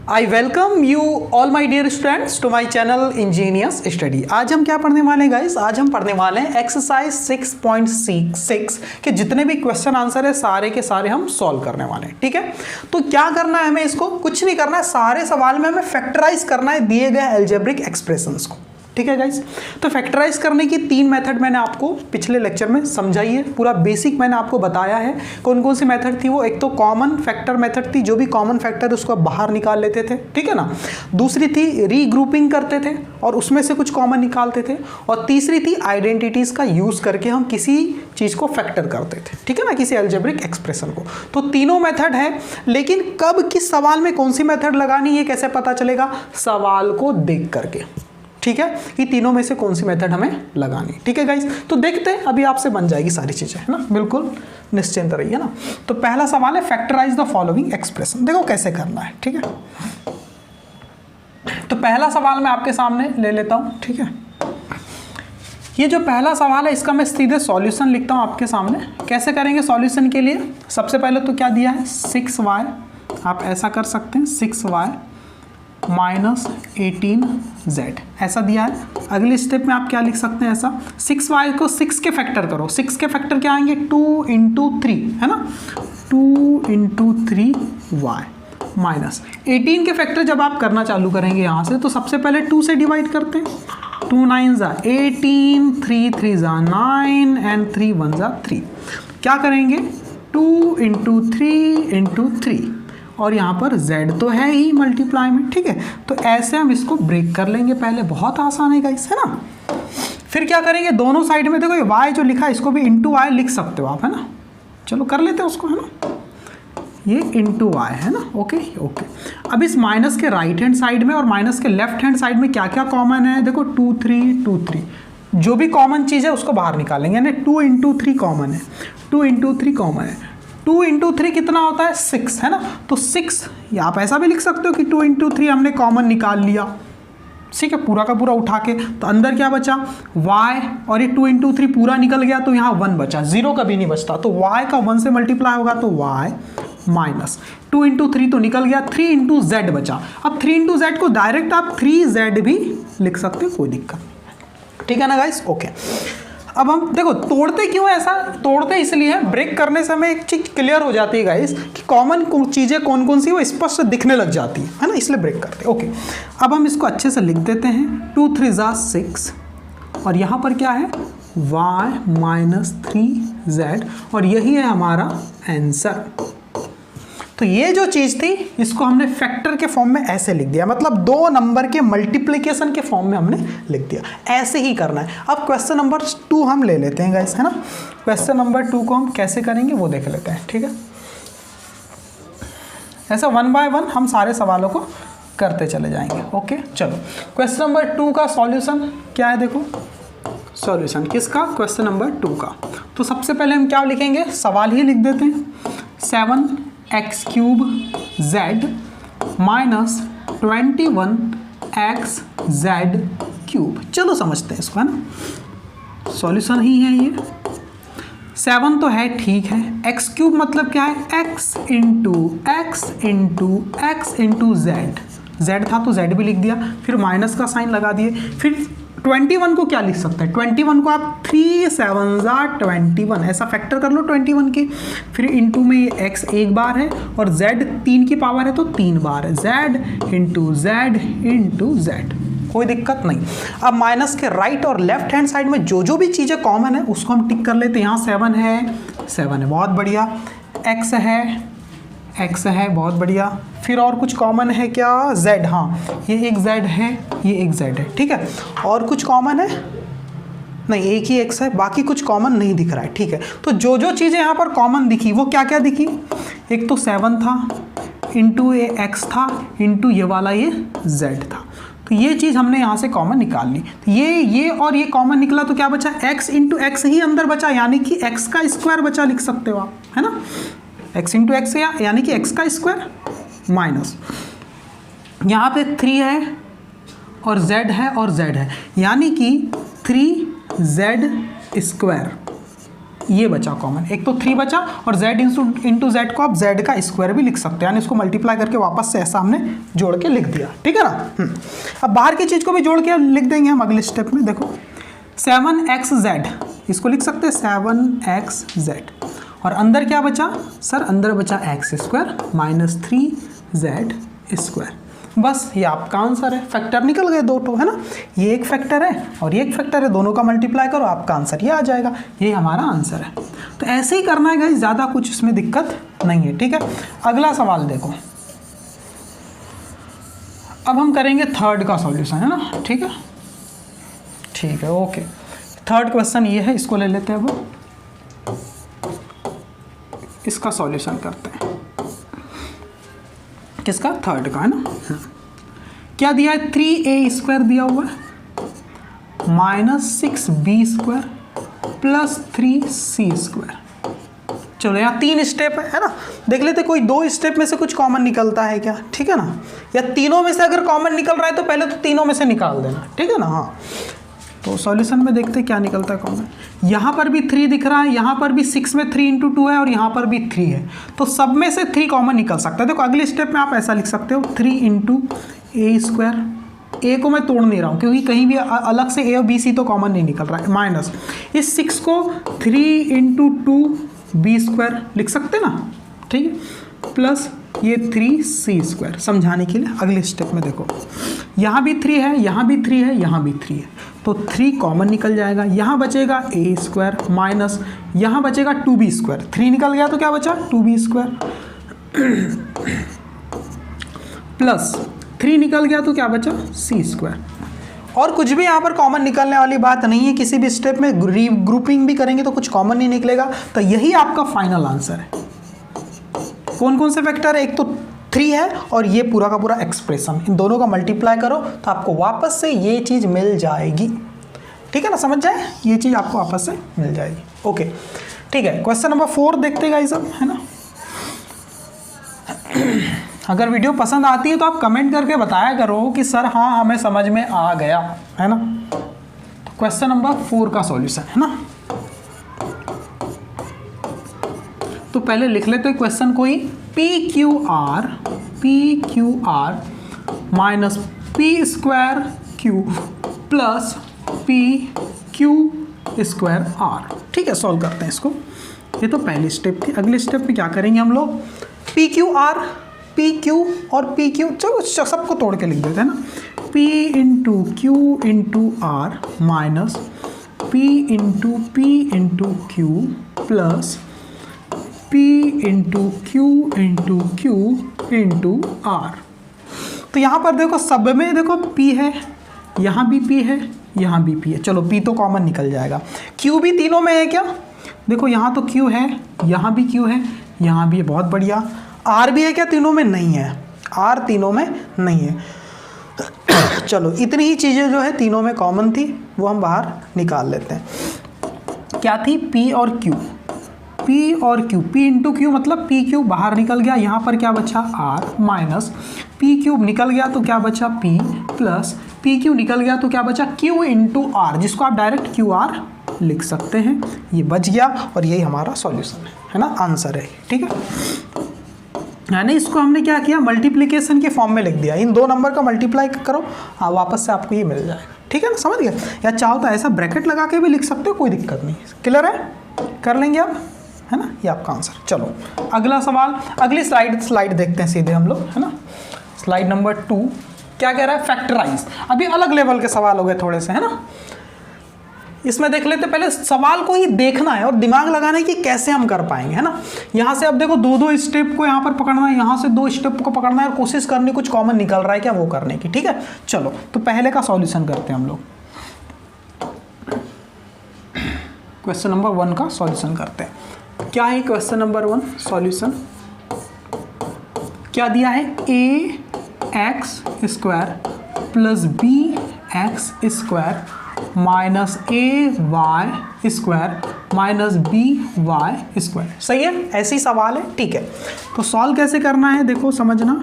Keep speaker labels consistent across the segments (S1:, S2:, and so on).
S1: I welcome you all my dear students to my channel engineers study. आज हम क्या पढ़ने वाले हैं गाइस? आज हम पढ़ने वाले हैं एक्सरसाइज 6.6 के जितने भी क्वेश्चन आंसर है सारे के सारे हम सॉल्व करने वाले हैं। ठीक है, तो क्या करना है हमें? इसको कुछ नहीं करना है, सारे सवाल में हमें फैक्टराइज करना है दिए गए अलजेब्रिक एक्सप्रेशंस को। ठीक है गाइस, तो फैक्टराइज करने की 3 मेथड मैंने आपको पिछले लेक्चर में समझाई है। पूरा बेसिक मैंने आपको बताया है कौन कौन सी मेथड थी वो। एक तो कॉमन फैक्टर मेथड थी, जो भी कॉमन फैक्टर उसको बाहर निकाल लेते थे, ठीक है ना। दूसरी थी रीग्रुपिंग करते थे और उसमें से कुछ कॉमन निकालते थे। और तीसरी थी आइडेंटिटीज का यूज करके हम किसी चीज को फैक्टर करते थे, ठीक है ना, किसी अलजेब्रिक एक्सप्रेशन को। तो तीनों मेथड है, लेकिन कब किस सवाल में कौन सी मेथड लगानी है कैसे पता चलेगा? सवाल को देख करके। ठीक है, कि तीनों में से कौन सी मेथड हमें लगानी। ठीक है गाइस, तो देखते हैं, अभी आपसे बन जाएगी सारी चीजें, है ना, बिल्कुल निश्चिंत रहिए ना। तो पहला सवाल है फैक्टराइज द फॉलोइंग एक्सप्रेशन। देखो कैसे करना है, ठीक है। तो पहला सवाल मैं आपके सामने ले लेता हूं, ठीक है। ये जो पहला सवाल है इसका मैं सीधे सॉल्यूशन लिखता हूं आपके सामने। कैसे करेंगे सॉल्यूशन के लिए? सबसे पहले तो क्या दिया है, 6y, आप ऐसा कर सकते हैं 6y माइनस 18z ऐसा दिया है। अगले स्टेप में आप क्या लिख सकते हैं? ऐसा 6y को 6 के फैक्टर करो। 6 के फैक्टर क्या आएंगे? 2 × 3, है ना, 2 × 3y माइनस 18 के फैक्टर जब आप करना चालू करेंगे यहाँ से, तो सबसे पहले 2 से डिवाइड करते हैं। 2 9 ज़ा 18, 3 3 ज़ा 9 एंड 3 1 ज़ा 3। क्या करेंगे? 2 × 3 × 3 और यहाँ पर z तो है ही मल्टीप्लाई में, ठीक है। तो ऐसे हम इसको ब्रेक कर लेंगे पहले, बहुत आसान है गाइस, है ना। फिर क्या करेंगे? दोनों साइड में देखो ये y जो लिखा है इसको भी इंटू y लिख सकते हो आप, है ना। चलो कर लेते हैं उसको, है ना, ये इंटू y है ना। Okay okay. अब इस माइनस के राइट हैंड साइड में और माइनस के लेफ्ट हैंड साइड में क्या क्या कॉमन है? देखो 2 3 2 3, जो भी कॉमन चीज़ है उसको बाहर निकालेंगे, यानी 2 × 3 कॉमन है, 2 × 3 कॉमन है। 2 × 3 कितना होता है? 6, है ना। तो 6, या आप ऐसा भी लिख सकते हो कि 2 × 3 हमने कॉमन निकाल लिया, ठीक है, पूरा का पूरा उठा के। तो अंदर क्या बचा? y, और ये 2 × 3 पूरा निकल गया तो यहाँ 1 बचा, 0 कभी नहीं बचता। तो y का 1 से मल्टीप्लाई होगा तो y माइनस 2 × 3 तो निकल गया, 3 × z बचा। अब 3 × z को डायरेक्ट आप 3z भी लिख सकते हो, कोई दिक्कत नहीं, ठीक है ना गाइस। ओके, अब हम देखो तोड़ते क्यों है ऐसा? तोड़ते इसलिए है, ब्रेक करने से हमें एक चीज क्लियर हो जाती है गाइस कि कॉमन चीजें कौन कौन सी वो स्पष्ट दिखने लग जाती है ना, इसलिए ब्रेक करते हैं। ओके, अब हम इसको अच्छे से लिख देते हैं। 2 3 ज़ा 6 और यहाँ पर क्या है? y माइनस 3z और यही है हमारा आंसर। तो ये जो चीज थी इसको हमने फैक्टर के फॉर्म में ऐसे लिख दिया, मतलब 2 नंबर के मल्टीप्लिकेशन के फॉर्म में हमने लिख दिया। ऐसे ही करना है। अब क्वेश्चन नंबर 2 हम ले लेते हैं गाइस, है ना। क्वेश्चन नंबर 2 को हम कैसे करेंगे वो देख लेते हैं, ठीक है। ऐसा 1 बाय 1 हम सारे सवालों को करते चले जाएंगे। ओके, चलो क्वेश्चन नंबर 2 का सॉल्यूशन क्या है? देखो सॉल्यूशन किसका? क्वेश्चन नंबर 2 का। तो सबसे पहले हम क्या लिखेंगे? सवाल ही लिख देते हैं। 7x³ z minus 21xz³। चलो समझते हैं इसको, है ना। सॉल्यूशन ही है ये। 7 तो है, ठीक है। x³ मतलब क्या है? x × x × x × z था तो z भी लिख दिया, फिर माइनस का साइन लगा दिए। फिर 21 को क्या लिख सकते हैं? 21 को आप 3 7 ज़ा 21 ऐसा फैक्टर कर लो 21 की। फिर इंटू में ये x एक बार है और z 3 की पावर है तो 3 बार है, z × z, कोई दिक्कत नहीं। अब माइनस के राइट और लेफ्ट हैंड साइड में जो जो भी चीज़ें कॉमन है उसको हम टिक कर लेते हैं। यहाँ 7 है, बहुत बढ़िया। x है, बहुत बढ़िया। फिर और कुछ कॉमन है क्या? z, हाँ ये एक z है, ये एक z है, ठीक है। और कुछ कॉमन है? नहीं, एक ही x है, बाकी कुछ कॉमन नहीं दिख रहा है, ठीक है। तो जो जो चीज़ें यहाँ पर कॉमन दिखी वो क्या क्या दिखी? एक तो 7 था, इंटू ये x था, इंटू ये वाला ये z था। तो ये चीज़ हमने यहाँ से कॉमन निकाल ली। तो ये और ये कॉमन निकला तो क्या बचा? x × x ही अंदर बचा, यानी कि x का स्क्वायर बचा, लिख सकते हो आप, है ना। x × x यानी कि x का स्क्वायर माइनस यहाँ पे 3 है और z है और z है, यानी कि 3z²। ये बचा कॉमन, एक तो 3 बचा, और z इंटू जेड को आप z का स्क्वायर भी लिख सकते हैं, यानी इसको मल्टीप्लाई करके वापस से ऐसा हमने जोड़ के लिख दिया, ठीक है ना। अब बाहर की चीज़ को भी जोड़ के लिख देंगे हम अगले स्टेप में। देखो 7xz, इसको लिख सकते हैं 7xz, और अंदर क्या बचा सर, अंदर बचा x square minus 3z square. बस ये आपका आंसर है, फैक्टर निकल गए 2 तो, है ना। ये एक फैक्टर है और ये एक फैक्टर है, दोनों का मल्टीप्लाई करो, आपका आंसर ये आ जाएगा, ये हमारा आंसर है। तो ऐसे ही करना है गाइस, ज़्यादा कुछ इसमें दिक्कत नहीं है, ठीक है। अगला सवाल देखो, अब हम करेंगे थर्ड का सॉल्यूशन, है ना, ठीक है, ठीक है, ओके। थर्ड क्वेश्चन ये है, इसको ले लेते हैं अब, इसका सॉल्यूशन करते हैं। किसका, थर्ड का, है ना। क्या दिया है, 3a² दिया हुआ है माइनस 6b² प्लस 3c²। चलो यहाँ 3 स्टेप है ना, देख लेते कोई 2 स्टेप में से कुछ कॉमन निकलता है क्या, ठीक है ना, या तीनों में से अगर कॉमन निकल रहा है तो पहले तो तीनों में से निकाल देना, ठीक है ना। हाँ, तो सॉल्यूशन में देखते क्या निकलता है कॉमन। यहाँ पर भी 3 दिख रहा है, यहाँ पर भी 6 में 3 × 2 है, और यहाँ पर भी 3 है, तो सब में से 3 कॉमन निकल सकता है। देखो अगले स्टेप में आप ऐसा लिख सकते हो 3 × a², a को मैं तोड़ नहीं रहा हूँ क्योंकि कहीं भी अलग से a और b c तो कॉमन नहीं निकल रहा है, माइनस इस 6 को 3 × 2b² लिख सकते ना, ठीक है, प्लस ये 3c²। समझाने के लिए अगले स्टेप में देखो, यहाँ भी 3 है, यहाँ भी 3 है, यहाँ भी 3 है, तो 3 कॉमन निकल जाएगा, यहाँ बचेगा a² माइनस यहाँ बचेगा 2b²। 3 निकल गया तो क्या बचा 2b² प्लस 3 निकल गया तो क्या बचा c²। और कुछ भी यहाँ पर कॉमन निकलने वाली बात नहीं है, किसी भी स्टेप में ग्रुपिंग भी करेंगे तो कुछ कॉमन नहीं निकलेगा, तो यही आपका फाइनल आंसर है। कौन कौन से फैक्टर है, एक तो 3 है और ये पूरा का पूरा एक्सप्रेशन, इन दोनों का मल्टीप्लाई करो तो आपको वापस से ये चीज़ मिल जाएगी, ठीक है ना, समझ जाए, ये चीज़ आपको वापस से मिल जाएगी। ओके, ठीक है। क्वेश्चन नंबर 4 देखते हैं गाइस, है ना। अगर वीडियो पसंद आती है तो आप कमेंट करके बताया करो कि सर हाँ हमें समझ में आ गया, है ना। तो क्वेश्चन नंबर 4 का सॉल्यूशन, है ना। तो पहले लिख लेते हैं क्वेश्चन कोई, PQR minus p² plus PQ²R, ठीक है। सॉल्व करते हैं इसको, ये तो पहली स्टेप थी। अगले स्टेप में क्या करेंगे हम लोग, PQR, PQ और PQ, चलो सबको तोड़ के लिख देते हैं ना, P × Q × R minus P × Q plus P × Q × R। तो यहाँ पर देखो सब में देखो P है, यहाँ भी P है, यहाँ भी P है, चलो P तो कॉमन निकल जाएगा। Q भी तीनों में है क्या, देखो यहाँ तो Q है, यहाँ भी Q है, यहाँ भी है, बहुत बढ़िया। R भी है क्या, तीनों में नहीं है, R तीनों में नहीं है। चलो इतनी ही चीज़ें जो है तीनों में कॉमन थी वो हम बाहर निकाल लेते हैं। क्या थी, P और Q, P और Q, P × Q मतलब PQ बाहर निकल गया, यहाँ पर क्या बचा R माइनस PQ निकल गया तो क्या बचा P प्लस PQ निकल गया तो क्या बचा Q × R, जिसको आप डायरेक्ट QR लिख सकते हैं। ये बच गया और यही हमारा सॉल्यूशन है ना, आंसर है, ठीक है। यानी इसको हमने क्या किया, मल्टीप्लिकेशन के फॉर्म में लिख दिया, इन 2 नंबर का मल्टीप्लाई करो, हाँ वापस से आपको ये मिल जाएगा, ठीक है ना, समझ गए। या चाहो तो ऐसा ब्रैकेट लगा के भी लिख सकते हो, कोई दिक्कत नहीं, क्लियर है, कर लेंगे आप, है ना, ये आपका आंसर। चलो अगला सवाल, अगली स्लाइड देखते हैं सीधे हम लोग, है ना। स्लाइड नंबर 2 क्या कह रहा है, फैक्टराइज। अभी अलग लेवल के सवाल हो गए थोड़े से, है ना। इसमें देख लेते, पहले सवाल को ही देखना है और दिमाग लगाना है कि कैसे हम कर पाएंगे, है ना। यहाँ से अब देखो 2 स्टेप को यहाँ पर पकड़ना है, यहाँ से 2 स्टेप को पकड़ना है और कोशिश करनी कुछ कॉमन निकल रहा है क्या वो करने की, ठीक है। चलो तो पहले का सॉल्यूशन करते हैं हम लोग, क्वेश्चन नंबर 1 का सॉल्यूशन करते हैं। क्या है क्वेश्चन नंबर 1 सॉल्यूशन, क्या दिया है, ax² plus bx² minus ay² minus by², सही है, ऐसे ही सवाल है, ठीक है। तो सॉल्व कैसे करना है देखो, समझना।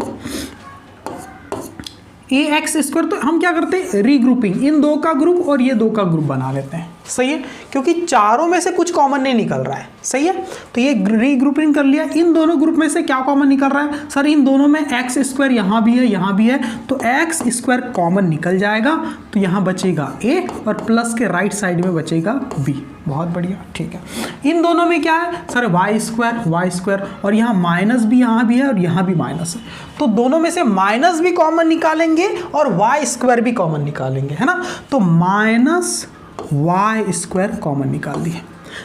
S1: ax² तो हम क्या करते हैं, रीग्रुपिंग, इन 2 का ग्रुप और ये 2 का ग्रुप बना लेते हैं, सही है, क्योंकि चारों में से कुछ कॉमन नहीं निकल रहा है। सही है, तो ये रीग्रुपिंग कर लिया। इन दोनों ग्रुप में से क्या कॉमन निकल रहा है सर? इन दोनों में एक्स स्क्वायर यहाँ भी है, यहाँ भी है, तो एक्स स्क्वायर कॉमन निकल जाएगा, तो यहाँ बचेगा ए और प्लस के राइट साइड में बचेगा बी। बहुत बढ़िया, ठीक है। इन दोनों में क्या है सर? वाई स्क्वायर, और यहाँ माइनस भी यहाँ भी है और यहाँ भी माइनस है, तो दोनों में से माइनस भी कॉमन निकालेंगे और वाई स्क्वायर भी कॉमन निकालेंगे, है ना। तो माइनस वाई स्क्वायर कॉमन निकाल दिए।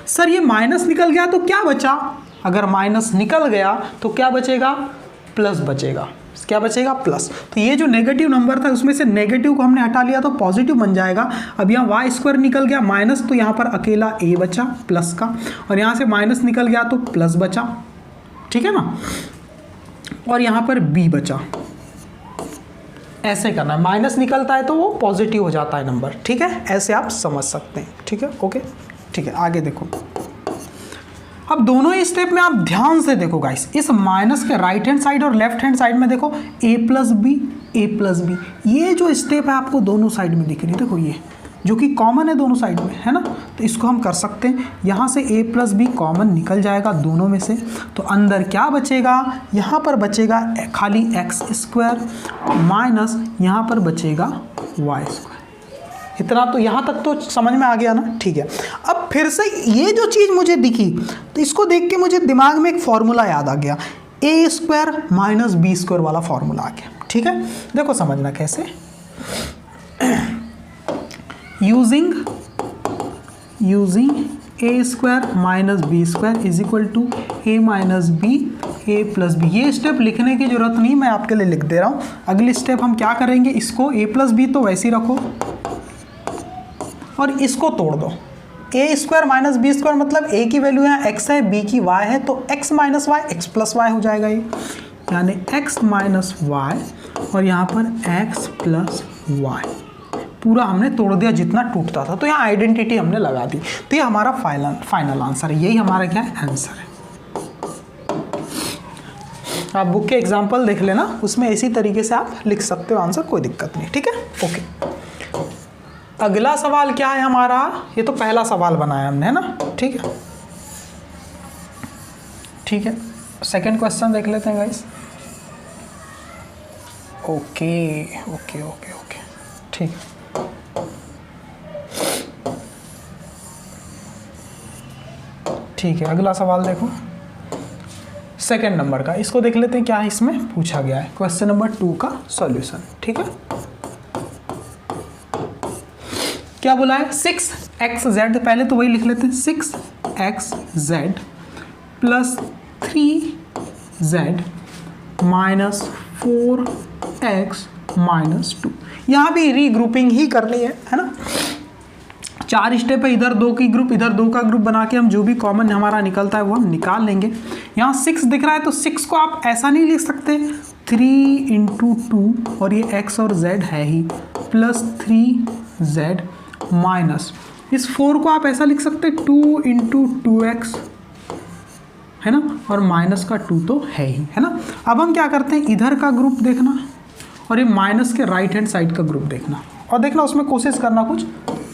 S1: सर ये माइनस निकल गया तो क्या बचा? अगर माइनस निकल गया तो क्या बचेगा? प्लस बचेगा। क्या बचेगा? प्लस। तो ये जो नेगेटिव नंबर था उसमें से नेगेटिव को हमने हटा लिया तो पॉजिटिव बन जाएगा। अब यहाँ वाई स्क्वायर निकल गया माइनस, तो यहाँ पर अकेला ए बचा प्लस का, और यहाँ से माइनस निकल गया तो प्लस बचा, ठीक है ना, और यहाँ पर बी बचा। ऐसे करना है, माइनस निकलता है तो वो पॉजिटिव हो जाता है नंबर, ठीक है, ऐसे आप समझ सकते हैं, ठीक है, ओके, ठीक है। आगे देखो, अब दोनों ही स्टेप में आप ध्यान से देखो गाइस, इस माइनस के राइट हैंड साइड और लेफ्ट हैंड साइड में देखो a प्लस बी, ये जो स्टेप है आपको दोनों साइड में दिख रही है, देखो ये जो कि कॉमन है दोनों साइड में, है ना। तो इसको हम कर सकते हैं, यहाँ से a प्लस बी कॉमन निकल जाएगा दोनों में से, तो अंदर क्या बचेगा? यहाँ पर बचेगा खाली एक्स स्क्वायर माइनस यहाँ पर बचेगा वाई स्क्वायर। इतना तो यहाँ तक तो समझ में आ गया ना, ठीक है। अब फिर से ये जो चीज़ मुझे दिखी तो इसको देख के मुझे दिमाग में एक फॉर्मूला याद आ गया, a square minus B square वाला फॉर्मूला आ गया, ठीक है। देखो समझना कैसे, using a square minus B square is equal to A minus B A plus b. ये स्टेप लिखने की जरूरत नहीं, मैं आपके लिए लिख दे रहा हूँ। अगली स्टेप हम क्या करेंगे, इसको ए प्लस बी तो वैसे ही रखो और इसको तोड़ दो। ए स्क्वायर माइनस बी स्क्वायर मतलब ए की वैल्यू यहाँ एक्स है, बी की वाई है, तो x minus y x plus y हो जाएगा ये, यानी एक्स माइनस वाई और यहाँ पर एक्स प्लस वाई। पूरा हमने तोड़ दिया जितना टूटता था, तो यहाँ आइडेंटिटी हमने लगा दी। तो ये हमारा फाइनल आंसर है, यही हमारा क्या है? आंसर है। आप बुक के एग्जाम्पल देख लेना, उसमें इसी तरीके से आप लिख सकते हो आंसर, कोई दिक्कत नहीं, ठीक है, ओके। अगला सवाल क्या है हमारा? ये तो पहला सवाल बनाया हमने, है ना, ठीक है, ठीक है। सेकंड क्वेश्चन देख लेते हैं guys. Okay okay okay okay, ठीक है। ठीक है, अगला सवाल देखो, सेकंड नंबर का, इसको देख लेते हैं क्या है इसमें पूछा गया है। क्वेश्चन नंबर 2 का सॉल्यूशन, ठीक है। क्या बोला है? 6xz, पहले तो वही लिख लेते हैं, 6xz plus 3z minus 4x minus 2। यहाँ भी रीग्रुपिंग ही करनी है ना। 4 स्टेप है, इधर 2 की ग्रुप, इधर 2 का ग्रुप बना के हम जो भी कॉमन हमारा निकलता है वो हम निकाल लेंगे। यहाँ 6 दिख रहा है तो 6 को आप ऐसा नहीं लिख सकते 3 इंटू 2 और ये x और z है ही प्लस 3z माइनस, इस 4 को आप ऐसा लिख सकते 2 इंटू 2x, है ना, और माइनस का 2 तो है ही, है ना। अब हम क्या करते हैं, इधर का ग्रुप देखना और ये माइनस के राइट हैंड साइड का ग्रुप देखना, और देखना उसमें कोशिश करना कुछ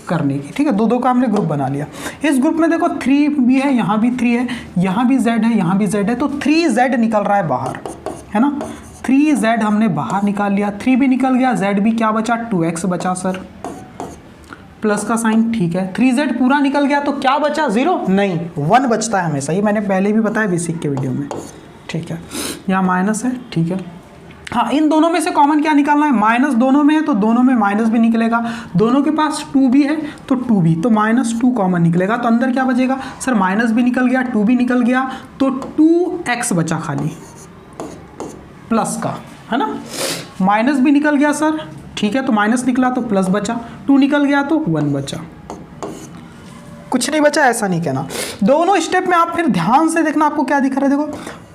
S1: करने की, ठीक है। 2 का हमने ग्रुप बना लिया। इस ग्रुप में देखो 3 भी है, यहाँ भी 3 है, यहाँ भी z है, यहाँ भी z है, तो 3z निकल रहा है बाहर, है ना। 3z हमने बाहर निकाल लिया, 3 भी निकल गया, z भी क्या बचा? 2x बचा सर, प्लस का साइन, ठीक है। 3z पूरा निकल गया तो क्या बचा? 0 नहीं, 1 बचता है हमेशा, ये मैंने पहले भी बताया बेसिक के वीडियो में, ठीक है। यहाँ माइनस है, ठीक है। हाँ, इन दोनों में से कॉमन क्या निकालना है? माइनस दोनों में है तो दोनों में माइनस भी निकलेगा, दोनों के पास 2 भी है तो 2 भी, तो -2 कॉमन निकलेगा, तो अंदर क्या बचेगा सर? माइनस भी निकल गया, 2 भी निकल गया, तो 2x बचा खाली प्लस का, है ना। माइनस भी निकल गया सर, ठीक है, तो माइनस निकला तो प्लस बचा, 2 निकल गया तो 1 बचा, कुछ नहीं बचा ऐसा नहीं कहना। दोनों स्टेप में आप फिर ध्यान से देखना, आपको क्या दिख रहा है, देखो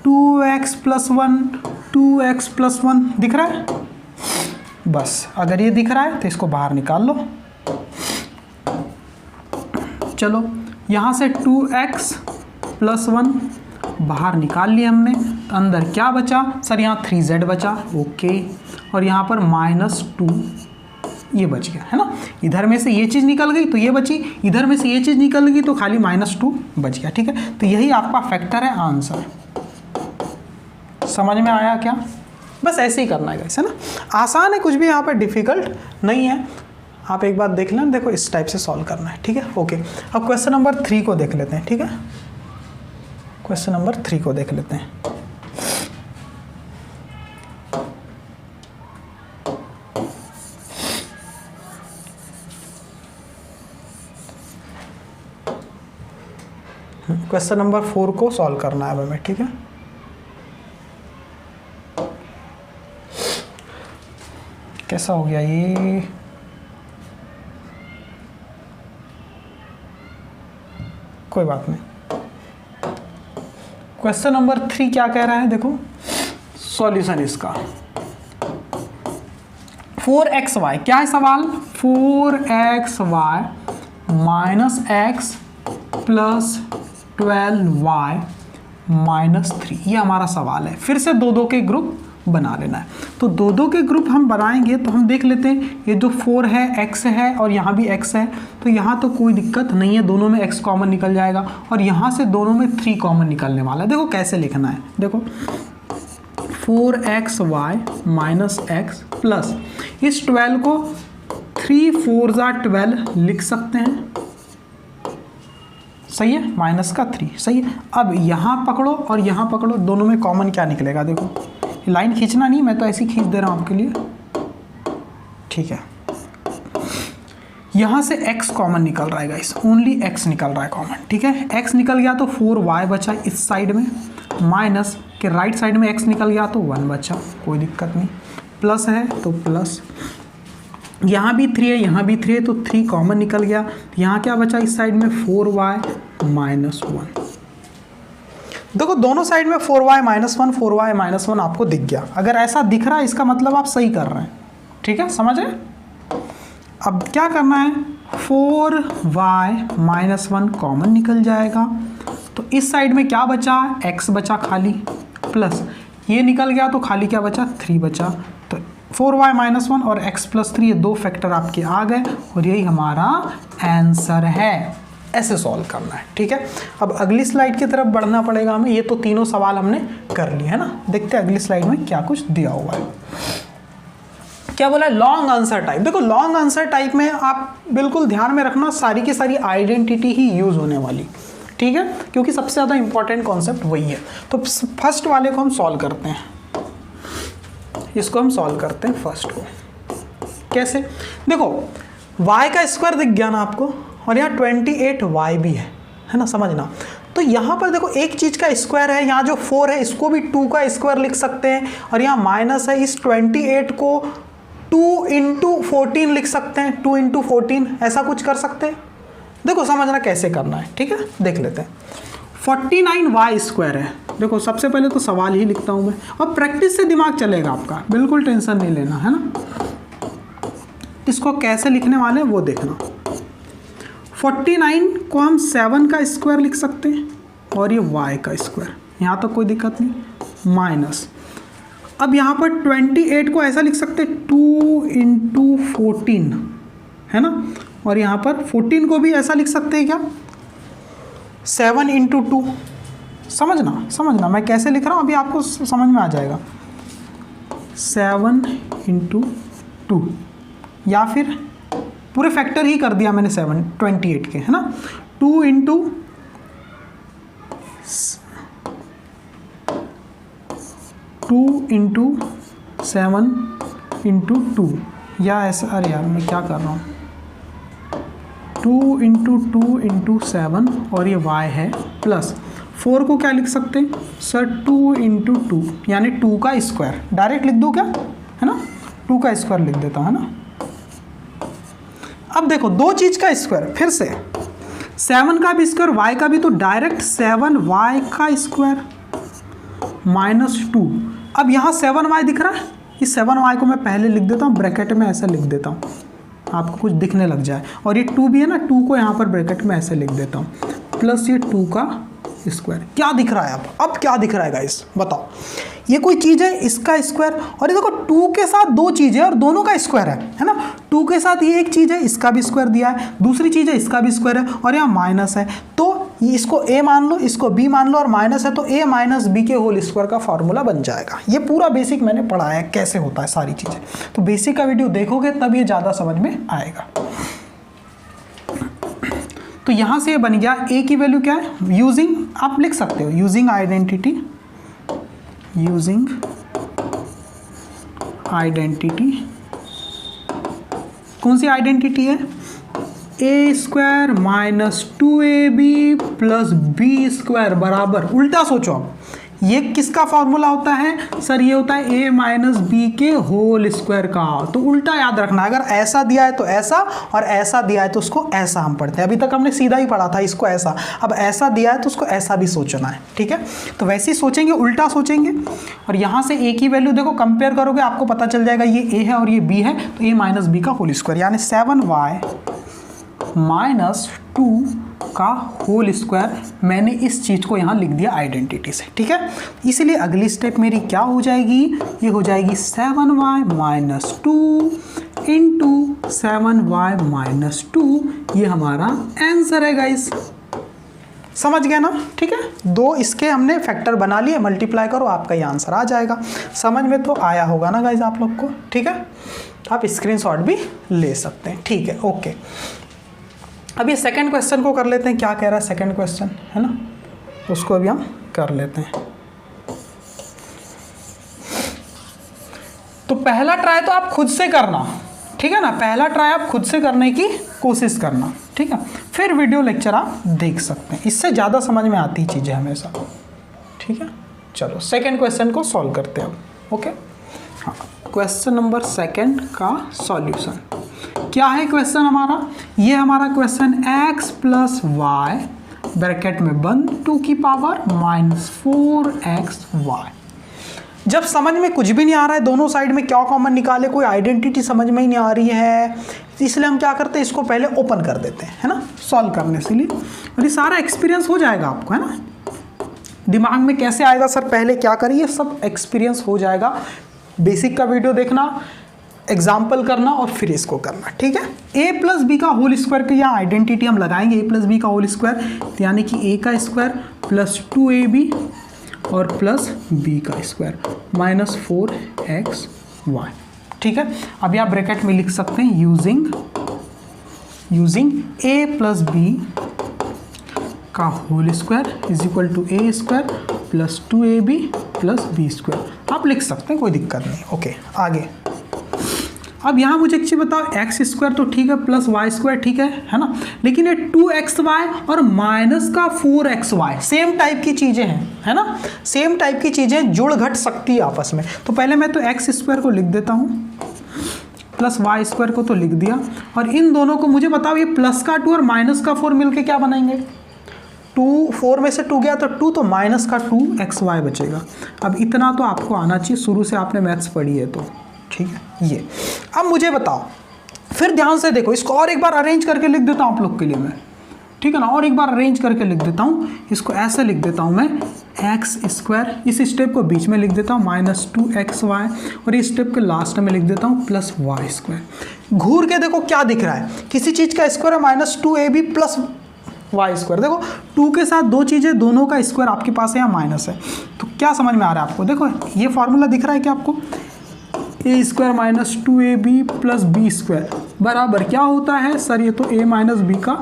S1: 2x प्लस 1 2x प्लस 1 दिख रहा है, बस अगर ये दिख रहा है तो इसको बाहर निकाल लो। चलो यहाँ से 2x प्लस 1 बाहर निकाल लिया हमने, तो अंदर क्या बचा सर? यहाँ 3z बचा, ओके, और यहाँ पर -2 ये बच गया, है ना। इधर में से ये चीज़ निकल गई तो ये बची, इधर में से ये चीज़ निकल गई तो खाली -2 बच गया, ठीक है। तो यही आपका फैक्टर है, आंसर। समझ में आया क्या? बस ऐसे ही करना है गाइस, है ना। आसान है, कुछ भी यहाँ पर डिफिकल्ट नहीं है। आप एक बार देख लें, देखो इस टाइप से सॉल्व करना है, ठीक है। ओके, अब क्वेश्चन नंबर 3 को देख लेते हैं, ठीक है। क्वेश्चन नंबर 3 को देख लेते हैं। क्वेश्चन नंबर 4 को सॉल्व करना है हमें, ठीक है। कैसा हो गया ये? कोई बात नहीं। क्वेश्चन नंबर 3 क्या कह रहा है, देखो सॉल्यूशन इसका 4xy, क्या है सवाल? 4xy minus x plus 12y minus 3, ये हमारा सवाल है। फिर से दो दो के ग्रुप बना लेना है। तो दो दो के ग्रुप हम बनाएंगे तो हम देख लेते हैं, ये जो 4 है x है और यहाँ भी x है, तो यहाँ तो कोई दिक्कत नहीं है, दोनों में x कॉमन निकल जाएगा और यहाँ से दोनों में 3 कॉमन निकलने वाला है। देखो कैसे लिखना है, देखो 4xy माइनस x प्लस इस 12 को 3 4 12 लिख सकते हैं, सही है, माइनस का 3, सही है। अब यहाँ पकड़ो और यहाँ पकड़ो, दोनों में कॉमन क्या निकलेगा, देखो लाइन खींचना नहीं, मैं तो ऐसे ही खींच दे रहा हूँ आपके लिए, ठीक है। यहाँ से x कॉमन निकल रहा है गाइस, ओनली x निकल रहा है कॉमन, ठीक है। x निकल गया तो 4y बचा इस साइड में, माइनस के राइट साइड में x निकल गया तो 1 बचा, कोई दिक्कत नहीं, प्लस है तो प्लस, यहाँ भी 3 है, यहाँ भी 3 है तो 3 कॉमन निकल गया, यहाँ क्या बचा इस साइड में 4y माइनस 1। देखो दोनों साइड में 4y माइनस 1 4y माइनस 1 आपको दिख गया। अगर ऐसा दिख रहा है इसका मतलब आप सही कर रहे हैं, ठीक है, समझे। अब क्या करना है, 4y माइनस 1 कॉमन निकल जाएगा तो इस साइड में क्या बचा, x बचा खाली, प्लस ये निकल गया तो खाली क्या बचा, 3 बचा। तो 4y माइनस 1 और x प्लस 3 ये दो फैक्टर आपके आ गए और यही हमारा आंसर है। ऐसे सॉल्व करना है, ठीक है। अब अगली स्लाइड की तरफ बढ़ना पड़ेगा हमें। ये तो तीनों सवाल हमने कर लिए है ना। देखते हैं अगली स्लाइड में क्या कुछ दिया हुआ है। क्या बोला है, लॉन्ग आंसर टाइप। देखो लॉन्ग आंसर टाइप में आप बिल्कुल ध्यान में रखना, सारी की सारी आइडेंटिटी ही यूज होने वाली, ठीक है, क्योंकि सबसे ज़्यादा इंपॉर्टेंट कॉन्सेप्ट वही है। तो फर्स्ट वाले को हम सॉल्व करते हैं, इसको हम सॉल्व करते हैं फर्स्ट को। कैसे, देखो y का स्क्वायर दिख गया ना आपको, और यहाँ 28y भी है ना, समझना। तो यहाँ पर देखो एक चीज़ का स्क्वायर है, यहाँ जो 4 है इसको भी 2 का स्क्वायर लिख सकते हैं, और यहाँ माइनस है, इस 28 को 2 इंटू 14 लिख सकते हैं, 2 इंटू 14 ऐसा कुछ कर सकते हैं। देखो समझना कैसे करना है, ठीक है, देख लेते हैं। 49y स्क्वायर है। देखो सबसे पहले तो सवाल ही लिखता हूँ मैं, और प्रैक्टिस से दिमाग चलेगा आपका, बिल्कुल टेंशन नहीं लेना, है ना। इसको कैसे लिखने वाले हैं वो देखना। 49 को हम 7 का स्क्वायर लिख सकते हैं और ये y का स्क्वायर, यहाँ तो कोई दिक्कत नहीं, माइनस। अब यहाँ पर 28 को ऐसा लिख सकते हैं 2 इंटू 14, है ना, और यहाँ पर 14 को भी ऐसा लिख सकते हैं क्या, 7 इंटू 2। समझना मैं कैसे लिख रहा हूँ, अभी आपको समझ में आ जाएगा। 7 इंटू 2, या फिर पूरे फैक्टर ही कर दिया मैंने 28 के, है ना। 2 इंटू 7 इंटू 2, या ऐसा, अरे यार मैं क्या कर रहा हूँ, 2 इंटू 2 इंटू 7 और ये y है, प्लस 4 को क्या लिख सकते हैं सर, 2 इंटू 2 यानी 2 का स्क्वायर। डायरेक्ट लिख दो क्या, है ना, 2 का स्क्वायर लिख देता हूँ, है ना। अब देखो दो चीज का स्क्वायर, फिर से 7 का भी स्क्वायर y का भी, तो डायरेक्ट 7y का स्क्वायर माइनस 2। अब यहाँ 7y दिख रहा है, इस 7y को मैं पहले लिख देता हूँ ब्रैकेट में, ऐसे लिख देता हूँ, आपको कुछ दिखने लग जाए। और ये 2 भी है ना, 2 को यहाँ पर ब्रैकेट में ऐसे लिख देता हूँ, प्लस ये 2 का स्क्वायर। क्या दिख रहा है अब क्या दिख रहा है गाइस, बताओ। ये कोई चीज़ है, इसका स्क्वायर, और ये देखो 2 के साथ दो चीज़ें और दोनों का स्क्वायर है ना। 2 के साथ ये एक चीज़ है, इसका भी स्क्वायर दिया है, दूसरी चीज़ है इसका भी स्क्वायर है, और यहाँ माइनस है, तो इसको a मान लो, इसको b मान लो, और माइनस है तो a माइनस बी के होल स्क्वायर का फॉर्मूला बन जाएगा। ये पूरा बेसिक मैंने पढ़ाया है कैसे होता है सारी चीज़ें, तो बेसिक का वीडियो देखोगे तब ये ज़्यादा समझ में आएगा। तो यहाँ से ये बन गया a की वैल्यू क्या है, यूजिंग आप लिख सकते हो यूजिंग आइडेंटिटी, यूजिंग आइडेंटिटी, कौन सी आइडेंटिटी है, a square minus 2ab plus B square बराबर, उल्टा सोचो आप, ये किसका फॉर्मूला होता है सर, ये होता है a माइनस बी के होल स्क्वायर का। तो उल्टा याद रखना, अगर ऐसा दिया है तो ऐसा, और ऐसा दिया है तो उसको ऐसा हम पढ़ते हैं। अभी तक हमने सीधा ही पढ़ा था इसको ऐसा, अब ऐसा दिया है तो उसको ऐसा भी सोचना है, ठीक है। तो वैसे ही सोचेंगे, उल्टा सोचेंगे, और यहाँ से a की वैल्यू देखो कंपेयर करोगे आपको पता चल जाएगा ये a है और ये b है, तो a माइनस बी का होल स्क्वायर, यानी 7y माइनस 2 का होल स्क्वायर, मैंने इस चीज़ को यहाँ लिख दिया आइडेंटिटी से, ठीक है। इसलिए अगली स्टेप मेरी क्या हो जाएगी, ये हो जाएगी 7y minus 2 into 7y minus 2, ये हमारा आंसर है गाइस, समझ गए ना, ठीक है। दो इसके हमने फैक्टर बना लिए, मल्टीप्लाई करो आपका ये आंसर आ जाएगा। समझ में तो आया होगा ना गाइस आप लोग को, ठीक है। आप स्क्रीनशॉट भी ले सकते हैं, ठीक है, ओके। अब ये सेकंड क्वेश्चन को कर लेते हैं, क्या कह रहा है सेकंड क्वेश्चन, है ना, उसको अभी हम कर लेते हैं। तो पहला ट्राई तो आप खुद से करना, ठीक है ना, पहला ट्राई आप खुद से करने की कोशिश करना, ठीक है, फिर वीडियो लेक्चर आप देख सकते हैं, इससे ज़्यादा समझ में आती चीज़ें हमेशा, ठीक है। चलो सेकंड क्वेश्चन को सॉल्व करते हैं अब, ओके। हाँ, क्वेश्चन नंबर सेकंड का सॉल्यूशन क्या है क्वेश्चन हमारा, ये हमारा question x plus y bracket में बंद 2 की पावर माइनस 4xy। जब समझ में कुछ भी नहीं आ रहा है, दोनों साइड में क्या कॉमन निकाले, कोई आइडेंटिटी समझ में ही नहीं आ रही है, इसलिए हम क्या करते हैं, इसको पहले ओपन कर देते हैं, है ना, सॉल्व करने के लिए, और ये सारा एक्सपीरियंस हो जाएगा आपको, है ना। दिमाग में कैसे आएगा सर, पहले क्या करिए, सब एक्सपीरियंस हो जाएगा। बेसिक का वीडियो देखना, एग्जाम्पल करना और फिर इसको करना, ठीक है। a प्लस बी का होल स्क्वायर की यहाँ आइडेंटिटी हम लगाएंगे, a प्लस बी का होल स्क्वायर, यानी कि a का स्क्वायर प्लस 2ab और प्लस b का स्क्वायर माइनस 4xy, ठीक है। अभी आप ब्रैकेट में लिख सकते हैं यूजिंग a प्लस बी का whole square is equal to a square plus 2ab plus b square, आप लिख सकते हैं, कोई दिक्कत नहीं, ओके। आगे अब यहाँ मुझे एक चीज़ बताओ, एक्स स्क्वायर तो ठीक है प्लस वाई स्क्वायर ठीक है ना, लेकिन ये 2xy और माइनस का 4xy सेम टाइप की चीज़ें हैं, है ना, सेम टाइप की चीज़ें जुड़ घट सकती है आपस में। तो पहले मैं तो एक्स स्क्वायर को लिख देता हूँ, प्लस वाई स्क्वायर को तो लिख दिया, और इन दोनों को मुझे बताओ ये प्लस का 2 और माइनस का 4 मिलके क्या बनाएंगे, 2 4 में से 2 गया तो 2, तो माइनस का 2xy बचेगा। अब इतना तो आपको आना चाहिए, शुरू से आपने मैथ्स पढ़ी है तो, ठीक है। ये अब मुझे बताओ, फिर ध्यान से देखो, इसको और एक बार अरेंज करके लिख देता हूँ आप लोग के लिए मैं, ठीक है ना, और एक बार अरेंज करके लिख देता हूँ, इसको ऐसे लिख देता हूँ मैं, एक्स स्क्वायर, इस स्टेप को बीच में लिख देता हूँ माइनस 2xy, और इस स्टेप के लास्ट में लिख देता हूँ प्लस वाई स्क्वायर। घूर के देखो क्या दिख रहा है, किसी चीज़ का स्क्वायर है minus 2ab plus Y square, देखो 2 के साथ दो चीज़ें, दोनों का स्क्वायर आपके पास है या माइनस है, तो क्या समझ में आ रहा है आपको, देखो ये फॉर्मूला दिख रहा है क्या आपको, A square minus 2ab plus B square बराबर क्या होता है सर, ये तो a माइनस बी का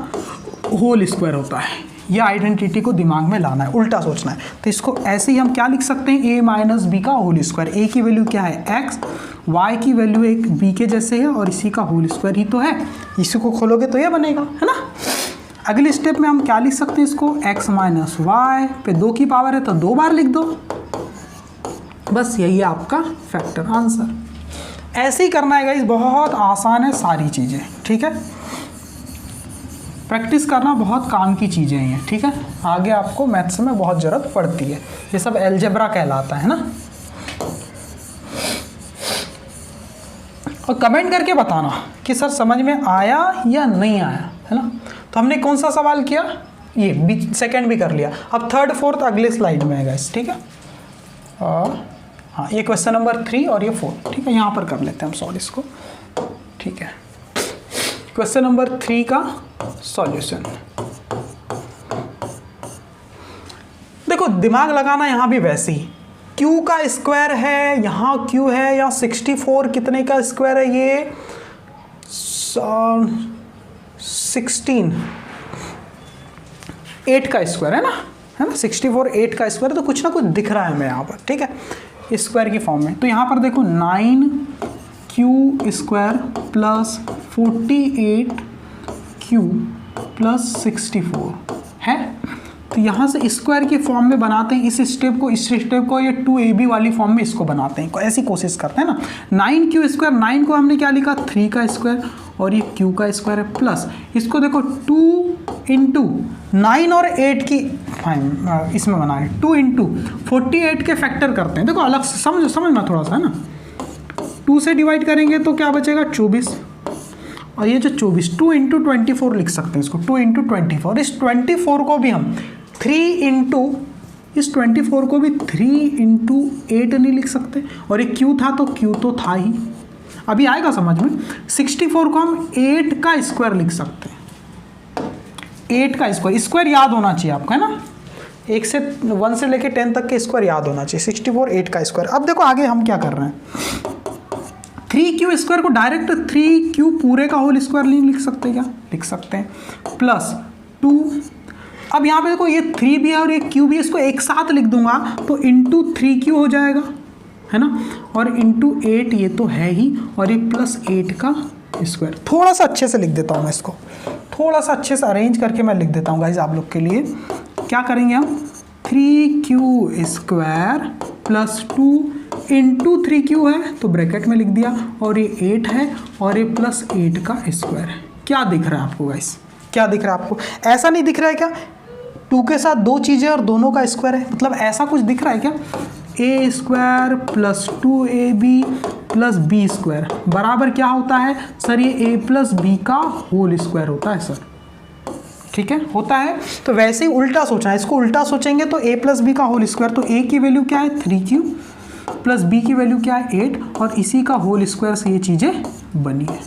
S1: होल स्क्वायर होता है। ये आइडेंटिटी को दिमाग में लाना है, उल्टा सोचना है, तो इसको ऐसे ही हम क्या लिख सकते हैं, a माइनस बी का होल स्क्वायर, a की वैल्यू क्या है x, y की वैल्यू एक b के जैसे है और इसी का होल स्क्वायर ही तो है, इसी को खोलोगे तो ये बनेगा, है ना। अगले स्टेप में हम क्या लिख सकते हैं इसको, x माइनस वाई पे 2 की पावर है तो 2 बार लिख दो, बस यही है आपका फैक्टर आंसर। ऐसे ही करना है गाइस, बहुत आसान है सारी चीज़ें, ठीक है। प्रैक्टिस करना बहुत काम की चीज़ें हैं, ठीक है, आगे आपको मैथ्स में बहुत ज़रूरत पड़ती है, ये सब अलजेब्रा कहलाता है ना। और कमेंट करके बताना कि सर समझ में आया या नहीं आया, है ना। तो हमने कौन सा सवाल किया, ये सेकंड भी कर लिया, अब थर्ड फोर्थ अगले स्लाइड में है गाइस, ठीक है। और हाँ, ये क्वेश्चन नंबर 3 और ये 4, ठीक है, यहाँ पर कर लेते हैं हम सॉल्व इसको, ठीक है। क्वेश्चन नंबर 3 का सॉल्यूशन। देखो दिमाग लगाना यहाँ भी वैसे ही, q का स्क्वायर है, यहाँ q है, यहाँ 64 कितने का स्क्वायर है, ये 16 8 का स्क्वायर है ना, 64 8 का स्क्वायर, तो कुछ ना कुछ दिख रहा है हमें यहाँ पर, ठीक है, स्क्वायर की फॉर्म में। तो यहाँ पर देखो 9q square plus 48q plus 64 है। तो यहाँ से स्क्वायर की फॉर्म में बनाते हैं इस स्टेप को, ये 2ab वाली फॉर्म में इसको बनाते हैं, ऐसी कोशिश करते हैं ना। 9q स्क्वायर, 9 को हमने क्या लिखा 3 का स्क्वायर, और ये q का स्क्वायर है, प्लस इसको देखो 2 इंटू 9 और 8 की इसमें बना है 2 इंटू 48 के फैक्टर करते हैं। देखो अलग से समझना थोड़ा सा है ना, 2 से डिवाइड करेंगे तो क्या बचेगा 24, और ये जो 24 2 इंटू 24 लिख सकते हैं इसको, 2 इंटू 24। इस 24 को भी हम 3 इंटू, इस 24 को भी 3 इंटू 8 नहीं लिख सकते, और ये q था तो q तो था ही, अभी आएगा समझ में। 64 को हम 8 का स्क्वायर लिख सकते हैं, 8 का स्क्वायर याद होना चाहिए आपको, है ना, 1 से लेके 10 तक के स्क्वायर याद होना चाहिए। 64 8 का स्क्वायर। अब देखो आगे हम क्या कर रहे हैं, 3q स्क्वायर को डायरेक्ट 3q पूरे का होल स्क्वायर नहीं लिख सकते, क्या लिख सकते हैं, प्लस 2। अब यहाँ पे देखो ये 3 भी है और ये q भी है, इसको एक साथ लिख दूंगा तो इंटू 3q हो जाएगा, है ना, और इंटू 8 ये तो है ही, और ये प्लस 8 का स्क्वायर। थोड़ा सा अच्छे से लिख देता हूँ मैं इसको, थोड़ा सा अच्छे से अरेंज करके मैं लिख देता हूँ गाइज आप लोग के लिए। क्या करेंगे हम, 3q square plus 2 into 3q है तो ब्रैकेट में लिख दिया, और ये 8 है, और ये प्लस 8 का स्क्वायर है। क्या दिख रहा है आपको गाइस, क्या दिख रहा है आपको, ऐसा नहीं दिख रहा है क्या, 2 के साथ 2 चीज़ें और दोनों का स्क्वायर है, मतलब ऐसा कुछ दिख रहा है क्या, a square plus 2ab plus B square बराबर क्या होता है सर, ये a प्लस बी का होल स्क्वायर होता है सर, ठीक है, होता है। तो वैसे ही उल्टा सोचना है, इसको उल्टा सोचेंगे तो a प्लस बी का होल स्क्वायर, तो a की वैल्यू क्या है 3q प्लस b की वैल्यू क्या है 8, और इसी का होल स्क्वायर से ये चीज़ें बनी है।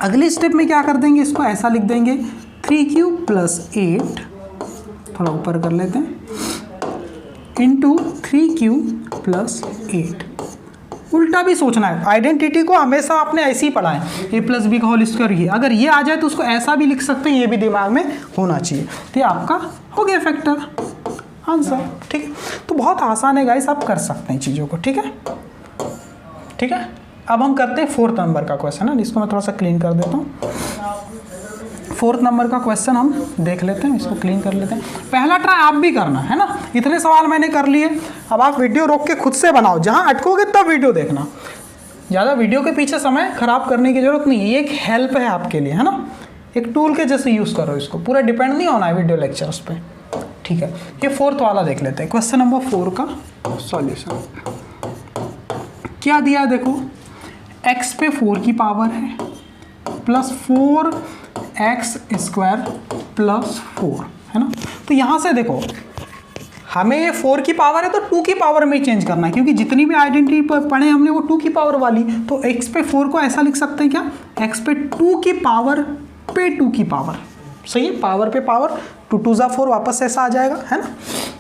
S1: अगले स्टेप में क्या कर देंगे, इसको ऐसा लिख देंगे 3q प्लस 8, थोड़ा ऊपर कर लेते हैं, इंटू 3q प्लस 8। उल्टा भी सोचना है, आइडेंटिटी को हमेशा आपने ऐसे ही पढ़ा है, a प्लस बी का होल स्क्वायर ये, अगर ये आ जाए तो उसको ऐसा भी लिख सकते हैं, ये भी दिमाग में होना चाहिए। तो ये आपका हो गया फैक्टर आंसर, ठीक है। तो बहुत आसान है गाइस, आप कर सकते हैं चीज़ों को, ठीक है, ठीक है। अब हम करते हैं 4th नंबर का क्वेश्चन है, इसको मैं थोड़ा सा क्लीन कर देता हूँ। 4th नंबर का क्वेश्चन हम देख लेते हैं, इसको क्लीन कर लेते हैं। पहला ट्राई आप भी करना है ना, इतने सवाल मैंने कर लिए, अब आप वीडियो रोक के खुद से बनाओ, जहाँ अटकोगे तब वीडियो देखना, ज़्यादा वीडियो के पीछे समय खराब करने की जरूरत नहीं है, ये एक हेल्प है आपके लिए, है ना, एक टूल के जैसे यूज़ करो इसको, पूरा डिपेंड नहीं होना है वीडियो लेक्चर्स पे, ठीक है। ये 4th वाला देख लेते हैं, क्वेश्चन नंबर 4 का सॉल्यूशन। क्या दिया है देखो, x पे 4 की पावर है प्लस 4x स्क्वायर प्लस 4, है ना। तो यहाँ से देखो हमें ये 4 की पावर है तो 2 की पावर में चेंज करना है, क्योंकि जितनी भी आइडेंटिटी पढ़े हमने वो 2 की पावर वाली, तो x पे 4 को ऐसा लिख सकते हैं क्या, x पे 2 की पावर पे 2 की पावर, सही है, पावर पे पावर, 2 2 जा 4 वापस ऐसा आ जाएगा, है ना,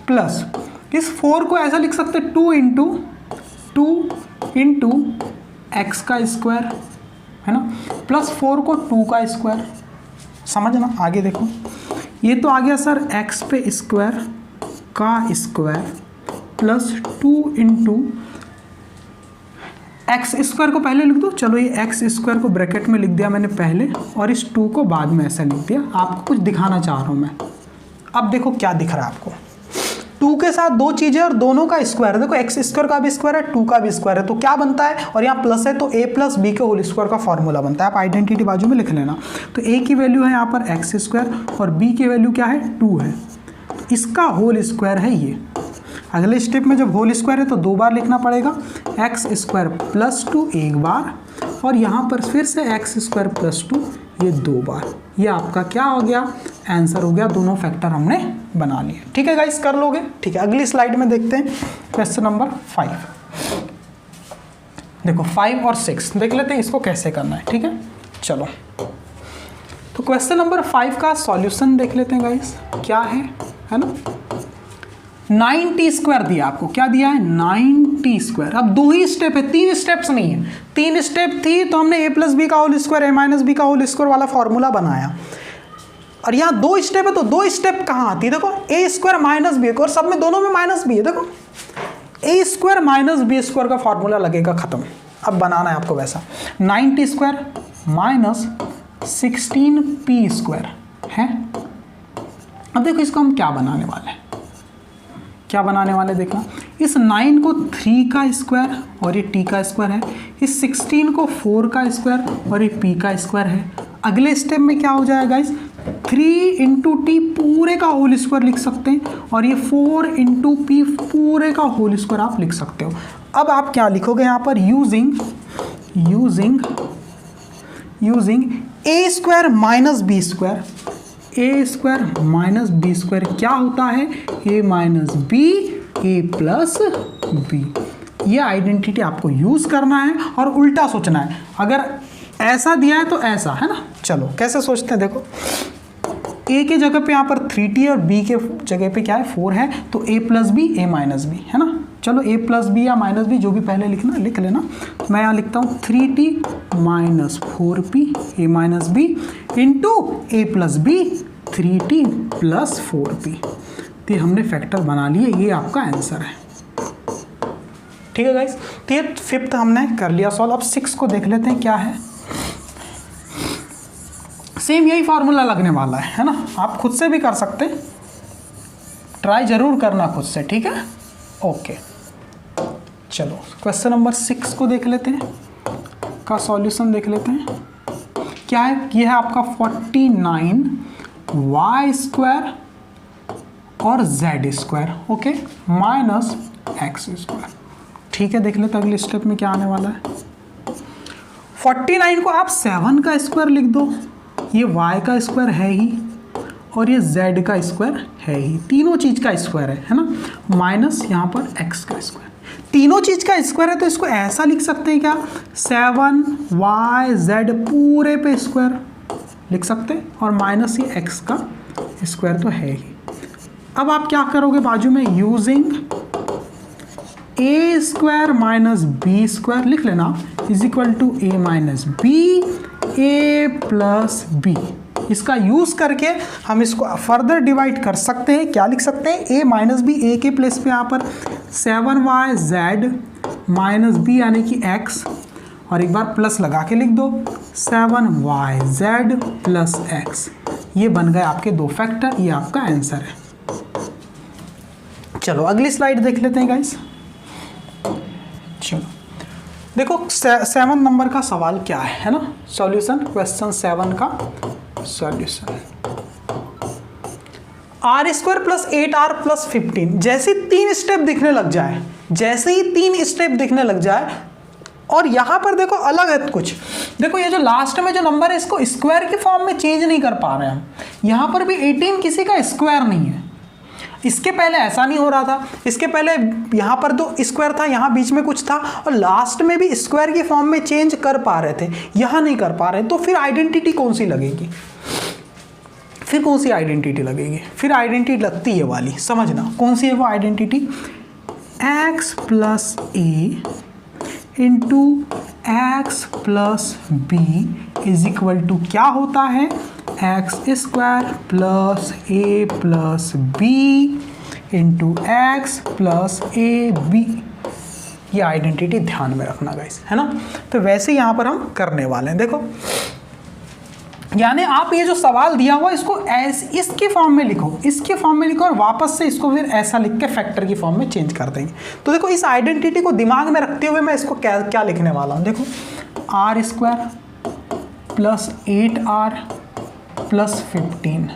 S1: प्लस इस 4 को ऐसा लिख सकते हैं 2 इंटू x का स्क्वायर, है ना, प्लस 4 को 2 का स्क्वायर, समझना। आगे देखो ये तो आ गया सर x पे स्क्वायर का square plus 2 into x square को पहले लिख दो, चलो ये एक्स स्क्वायर को ब्रैकेट में लिख दिया मैंने पहले, और इस 2 को बाद में ऐसा लिख दिया, आपको कुछ दिखाना चाह रहा हूँ मैं। अब देखो क्या दिख रहा है आपको, 2 के साथ 2 चीज़ें और दोनों का स्क्वायर है, देखो एक्स स्क्वायर का भी स्क्वायर है 2 का भी स्क्वायर है, तो क्या बनता है, और यहाँ प्लस है तो a प्लस बी के होल स्क्वायर का फॉर्मूला बनता है, आप आइडेंटिटी बाजू में लिख लेना। तो a की वैल्यू है यहाँ पर एक्स स्क्वायर और b की वैल्यू क्या है 2 है, तो इसका होल स्क्वायर है ये। अगले स्टेप में जब होल स्क्वायर है तो 2 बार लिखना पड़ेगा, एक्स स्क्वायर प्लस 2 एक बार, और यहाँ पर फिर से एक्स स्क्वायर प्लस 2 ये 2 बार। ये आपका क्या हो गया, आंसर हो गया, दोनों फैक्टर हमने बना लिए। ठीक है गाइस, कर लोगे, ठीक है। अगली स्लाइड में देखते हैं क्वेश्चन नंबर 5। देखो 5 और 6 देख लेते हैं इसको कैसे करना है, ठीक है। चलो तो क्वेश्चन नंबर 5 का सॉल्यूशन देख लेते हैं गाइस, क्या है ना। 9t स्क्वायर दिया आपको, क्या दिया है 9t स्क्वायर। अब 2 ही स्टेप है, 3 स्टेप्स नहीं है। 3 स्टेप थी तो हमने a प्लस बी का whole square a minus B का होल स्क्वायर वाला फॉर्मूला बनाया, और यहाँ 2 स्टेप है तो 2 स्टेप कहाँ आती है, देखो a स्क्वायर माइनस बी, और सब में दोनों में माइनस बी है, देखो a square minus B square का फॉर्मूला लगेगा, खत्म। अब बनाना है आपको वैसा, 9t square minus 16p square है। अब देखो इसको हम क्या बनाने वाले हैं, क्या बनाने वाले देखना, इस 9 को 3 का स्क्वायर और ये t का स्क्वायर है, इस 16 को 4 का स्क्वायर और ये p का स्क्वायर है। अगले स्टेप में क्या हो जाएगा गाइस, 3 इंटू टी पूरे का होल स्क्वायर लिख सकते हैं, और ये 4 इंटू पी पूरे का होल स्क्वायर आप लिख सकते हो। अब आप क्या लिखोगे यहाँ पर, using a square minus B square, a square minus B square क्या होता है, a minus B A plus b. ये आइडेंटिटी आपको यूज करना है और उल्टा सोचना है, अगर ऐसा दिया है तो ऐसा, है ना। चलो कैसे सोचते हैं, देखो a के जगह पे यहाँ पर 3t और b के जगह पे क्या है 4 है, तो a plus b a minus b, है ना। चलो a प्लस बी या माइनस बी जो भी पहले लिखना लिख लेना। मैं यहाँ लिखता हूँ 3t minus 4p A minus B into A plus B 3t plus 4p। तो हमने फैक्टर बना लिए, ये आपका आंसर है, ठीक है गाइस। तो ये 5th हमने कर लिया सॉल्व। अब 6 को देख लेते हैं क्या है। सेम यही फार्मूला लगने वाला है ना, आप खुद से भी कर सकते हैं, ट्राई जरूर करना खुद से, ठीक है। ओके चलो क्वेश्चन नंबर 6 को देख लेते हैं, का सॉल्यूशन देख लेते हैं क्या है। ये है आपका 49 वाई स्क्वायर और Z square, okay, minus x square, ठीक है। देख लेते अगले स्टेप में क्या आने वाला है। 49 को आप 7 का स्क्वायर लिख दो, ये y का स्क्वायर है ही और ये z का स्क्वायर है ही, तीनों चीज का स्क्वायर है ना, माइनस यहाँ पर x का स्क्वायर, तीनों चीज का स्क्वायर है तो इसको ऐसा लिख सकते हैं क्या, 7yz पूरे पे स्क्वायर लिख सकते हैं, और माइनस ये x का स्क्वायर तो है ही। अब आप क्या करोगे बाजू में, using a square minus B square लिख लेना, is equal to a minus B A plus b. इसका यूज करके हम इसको फर्दर डिवाइड कर सकते हैं, क्या लिख सकते हैं, a माइनस बी, ए के प्लेस पे यहाँ पर 7yz माइनस बी यानी कि x, और एक बार प्लस लगा के लिख दो 7yz प्लस x। ये बन गए आपके 2 फैक्टर, ये आपका आंसर है। चलो अगली स्लाइड देख लेते हैं गाइस। चलो देखो 7 नंबर का सवाल क्या है ना, सॉल्यूशन, क्वेश्चन 7 का solution. R square plus 8r plus 15, जैसे 3 स्टेप दिखने लग जाए, जैसे ही 3 स्टेप दिखने लग जाए, और यहां पर देखो अलग है कुछ, देखो ये जो लास्ट में जो नंबर है इसको स्क्वायर की फॉर्म में चेंज नहीं कर पा रहे हैं हम। यहां पर भी 18 किसी का स्क्वायर नहीं है, इसके पहले ऐसा नहीं हो रहा था, इसके पहले यहाँ पर तो स्क्वायर था, यहाँ बीच में कुछ था, और लास्ट में भी स्क्वायर की फॉर्म में चेंज कर पा रहे थे, यहाँ नहीं कर पा रहे, तो फिर आइडेंटिटी कौन सी लगेगी, फिर कौन सी आइडेंटिटी लगेगी, फिर आइडेंटिटी लगती है वाली, समझना कौन सी है वो identity, x plus a into x plus b is equal to क्या होता है, x square plus a plus b into x plus a b. ये आइडेंटिटी ध्यान में रखना गाइस, है ना। तो वैसे यहाँ पर हम करने वाले हैं, देखो यानी आप ये जो सवाल दिया हुआ इसको इसके फॉर्म में लिखो, इसके फॉर्म में लिखो, और वापस से इसको फिर ऐसा लिख के फैक्टर की फॉर्म में चेंज कर देंगे। तो देखो इस आइडेंटिटी को दिमाग में रखते हुए मैं इसको क्या लिखने वाला हूँ, देखो are square plus 8r plus 15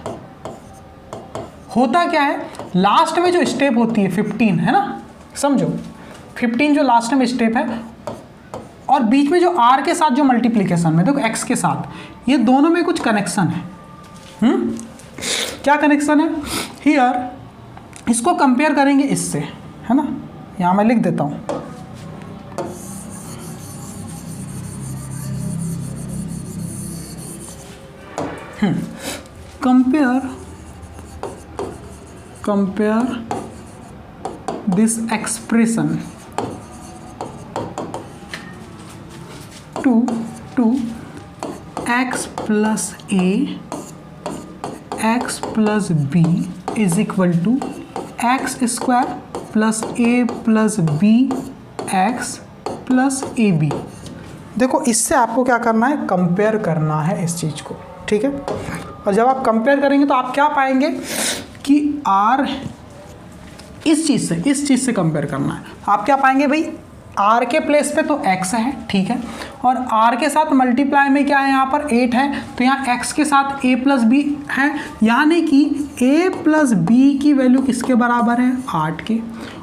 S1: होता क्या है, लास्ट में जो स्टेप होती है 15 है ना, समझो 15 जो लास्ट में स्टेप है, और बीच में जो r के साथ जो मल्टीप्लिकेशन में देखो x के साथ, ये दोनों में कुछ कनेक्शन है। क्या कनेक्शन है हियर, इसको कंपेयर करेंगे इससे, है ना, यहां मैं लिख देता हूं, compare this expression to x plus a x plus b is equal to x square plus a plus b x plus a b. देखो इससे आपको क्या करना है, कंपेयर करना है इस चीज़ को, ठीक है। और जब आप कंपेयर करेंगे तो आप क्या पाएंगे कि r इस चीज़ से कंपेयर करना है। आप क्या पाएंगे भाई, r के प्लेस पे तो x है, ठीक है, और r के साथ मल्टीप्लाई में क्या है, यहाँ पर 8 है, तो यहाँ x के साथ a प्लस बी है, यानी कि a प्लस बी की वैल्यू किसके बराबर है, 8 के,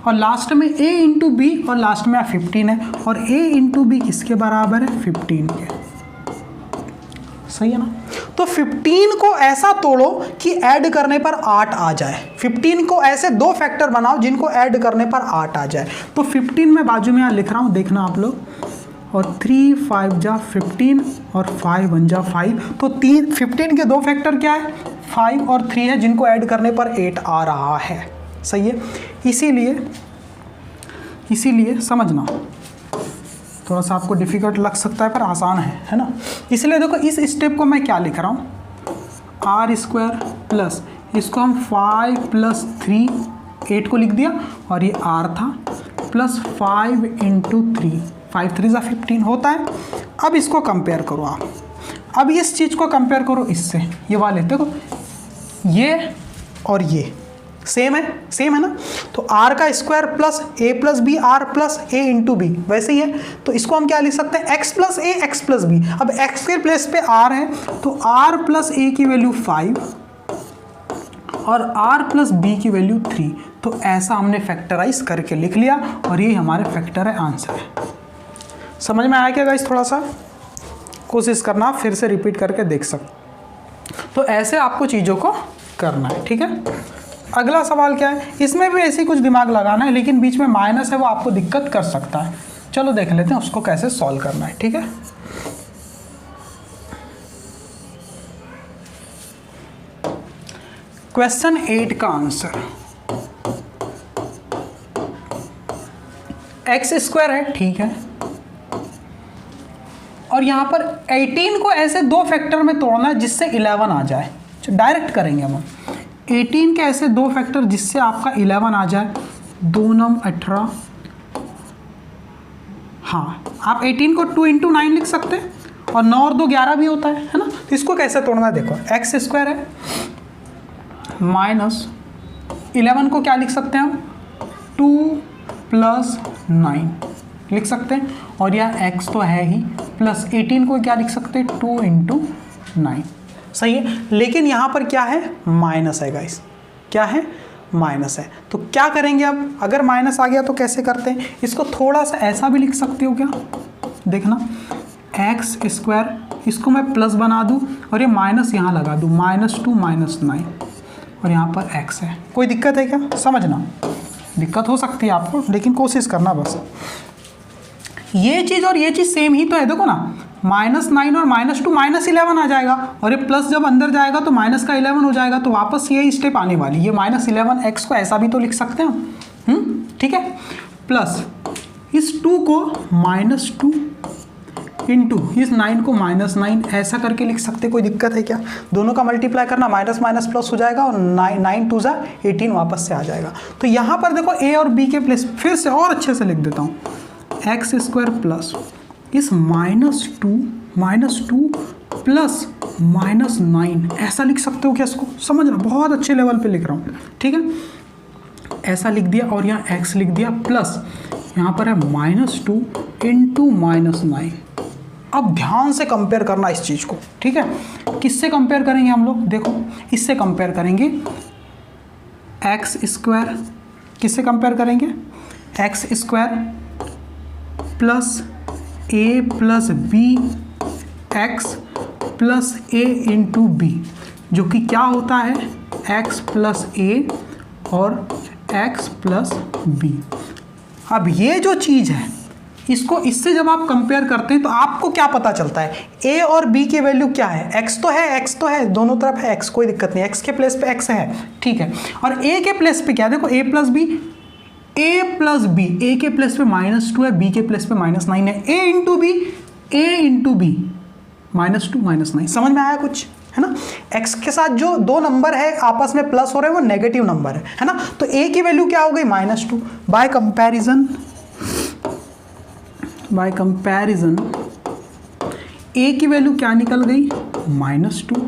S1: और लास्ट में a इंटू बी, और लास्ट में 15 है, और a इंटू बी किसके बराबर है, 15 के। सही है ना। तो 15 को ऐसा तोड़ो कि ऐड करने पर 8 आ जाए। 15 को ऐसे दो फैक्टर बनाओ जिनको ऐड करने पर 8 आ जाए। तो 15 में बाजू में यहाँ लिख रहा हूँ, देखना आप लोग, और 3 5 जा 15 और 5 1 जा 5। तो 15 के दो फैक्टर क्या है, 5 और 3 है, जिनको ऐड करने पर 8 आ रहा है। सही है। इसीलिए समझना, थोड़ा सा आपको डिफिकल्ट लग सकता है पर आसान है ना। इसलिए देखो इस स्टेप को मैं क्या लिख रहा हूँ, आर स्क्वायर प्लस इसको हम 5 प्लस 3 8 को लिख दिया, और ये आर था, प्लस 5 इंटू 3 5 3 जा 15 होता है। अब इसको कंपेयर करो आप, अब इस चीज़ को कंपेयर करो इससे, ये वाले देखो ये और ये सेम है ना। तो r का square plus a plus b r plus a into b, वैसे ही है। तो इसको हम क्या लिख सकते हैं, x plus a x plus b. अब x के प्लेस पे r है, तो r प्लस a की वैल्यू 5 और r प्लस b की वैल्यू 3। तो ऐसा हमने फैक्टराइज करके लिख लिया, और ये हमारे फैक्टर है, आंसर है। समझ में आया क्या गाइस? थोड़ा सा कोशिश करना, फिर से रिपीट करके देख सकते। तो ऐसे आपको चीज़ों को करना है, ठीक है। अगला सवाल क्या है, इसमें भी ऐसे कुछ दिमाग लगाना है, लेकिन बीच में माइनस है, वो आपको दिक्कत कर सकता है। चलो देख लेते हैं उसको कैसे सॉल्व करना है, ठीक है। क्वेश्चन 8 का आंसर एक्स स्क्वायर है, ठीक है, और यहां पर 18 को ऐसे दो फैक्टर में तोड़ना है जिससे 11 आ जाए। डायरेक्ट करेंगे हम 18 के ऐसे दो फैक्टर जिससे आपका 11 आ जाए। 2 9 18, हाँ आप 18 को 2 इंटू 9 लिख सकते हैं, और 9 और 2 11 भी होता है ना। तो इसको कैसे तोड़ना है, देखो एक्स स्क्वायर है माइनस 11 को क्या लिख सकते हैं हम, 2 प्लस 9 लिख सकते हैं, और यह x तो है ही, प्लस 18 को क्या लिख सकते हैं, 2 इंटू 9। सही है, लेकिन यहाँ पर क्या है, माइनस है गाइस, क्या है, माइनस है। तो क्या करेंगे अब, अगर माइनस आ गया तो कैसे करते हैं, इसको थोड़ा सा ऐसा भी लिख सकते हो क्या, देखना एक्स स्क्वायर, इसको मैं प्लस बना दूँ और ये माइनस यहाँ लगा दूँ, -2 -9, और यहाँ पर x है। कोई दिक्कत है क्या, समझना, दिक्कत हो सकती है आपको, लेकिन कोशिश करना बस। ये चीज़ और ये चीज़ सेम ही तो है, देखो ना, -9 और -2 -11 आ जाएगा, और ये प्लस जब अंदर जाएगा तो माइनस का 11 हो जाएगा। तो वापस ये स्टेप आने वाली, ये -11 x को ऐसा भी तो लिख सकते हैं, ठीक है, प्लस इस 2 को -2 इंटू इस 9 को -9 ऐसा करके लिख सकते। कोई दिक्कत है क्या, दोनों का मल्टीप्लाई करना, माइनस माइनस प्लस हो जाएगा, और 9 2 जा 18 वापस से आ जाएगा। तो यहाँ पर देखो a और b के प्लेस फिर से और अच्छे से लिख देता हूँ, एक्स स्क्वायर प्लस इस -2 प्लस -9 ऐसा लिख सकते हो क्या, इसको समझना, बहुत अच्छे लेवल पे लिख रहा हूँ, ठीक है। ऐसा लिख दिया, और यहाँ x लिख दिया, प्लस यहाँ पर है -2 इंटू -9। अब ध्यान से कंपेयर करना इस चीज़ को, ठीक है। किससे कंपेयर करेंगे हम लोग, देखो इससे कंपेयर करेंगे, एक्स स्क्वायर, किससे कंपेयर करेंगे, x square plus a plus b x plus a into b, जो कि क्या होता है, x प्लस a और x प्लस b। अब ये जो चीज़ है इसको इससे जब आप कंपेयर करते हैं तो आपको क्या पता चलता है, a और b की वैल्यू क्या है, x तो है दोनों तरफ है x, कोई दिक्कत नहीं, x के प्लेस पे x है, ठीक है। और a के प्लेस पे क्या, देखो a प्लस बी, a के प्लेस पे -2 है, b के प्लेस पे -9 है, a इंटू बी -2 -9, समझ में आया कुछ, है ना। x के साथ जो दो नंबर है आपस में प्लस हो रहे हैं वो नेगेटिव नंबर है ना। तो a की वैल्यू क्या हो गई -2, बाय कंपैरिजन a की वैल्यू क्या निकल गई -2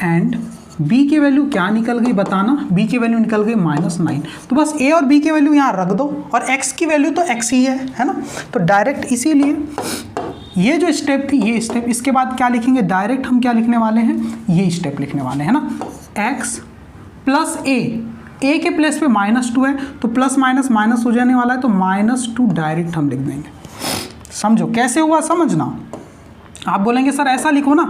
S1: एंड b की वैल्यू क्या निकल गई बताना, b की वैल्यू निकल गई -9। तो बस a और b की वैल्यू यहाँ रख दो और x की वैल्यू तो x ही है ना। तो डायरेक्ट इसीलिए ये जो स्टेप थी ये स्टेप, इसके बाद क्या लिखेंगे, डायरेक्ट हम क्या लिखने वाले हैं, ये स्टेप लिखने वाले हैं ना, x प्लस a के प्लेस पे -2 है तो प्लस माइनस माइनस हो जाने वाला है, तो -2 डायरेक्ट हम लिख देंगे। समझो कैसे हुआ, समझना। आप बोलेंगे सर ऐसा लिखो ना,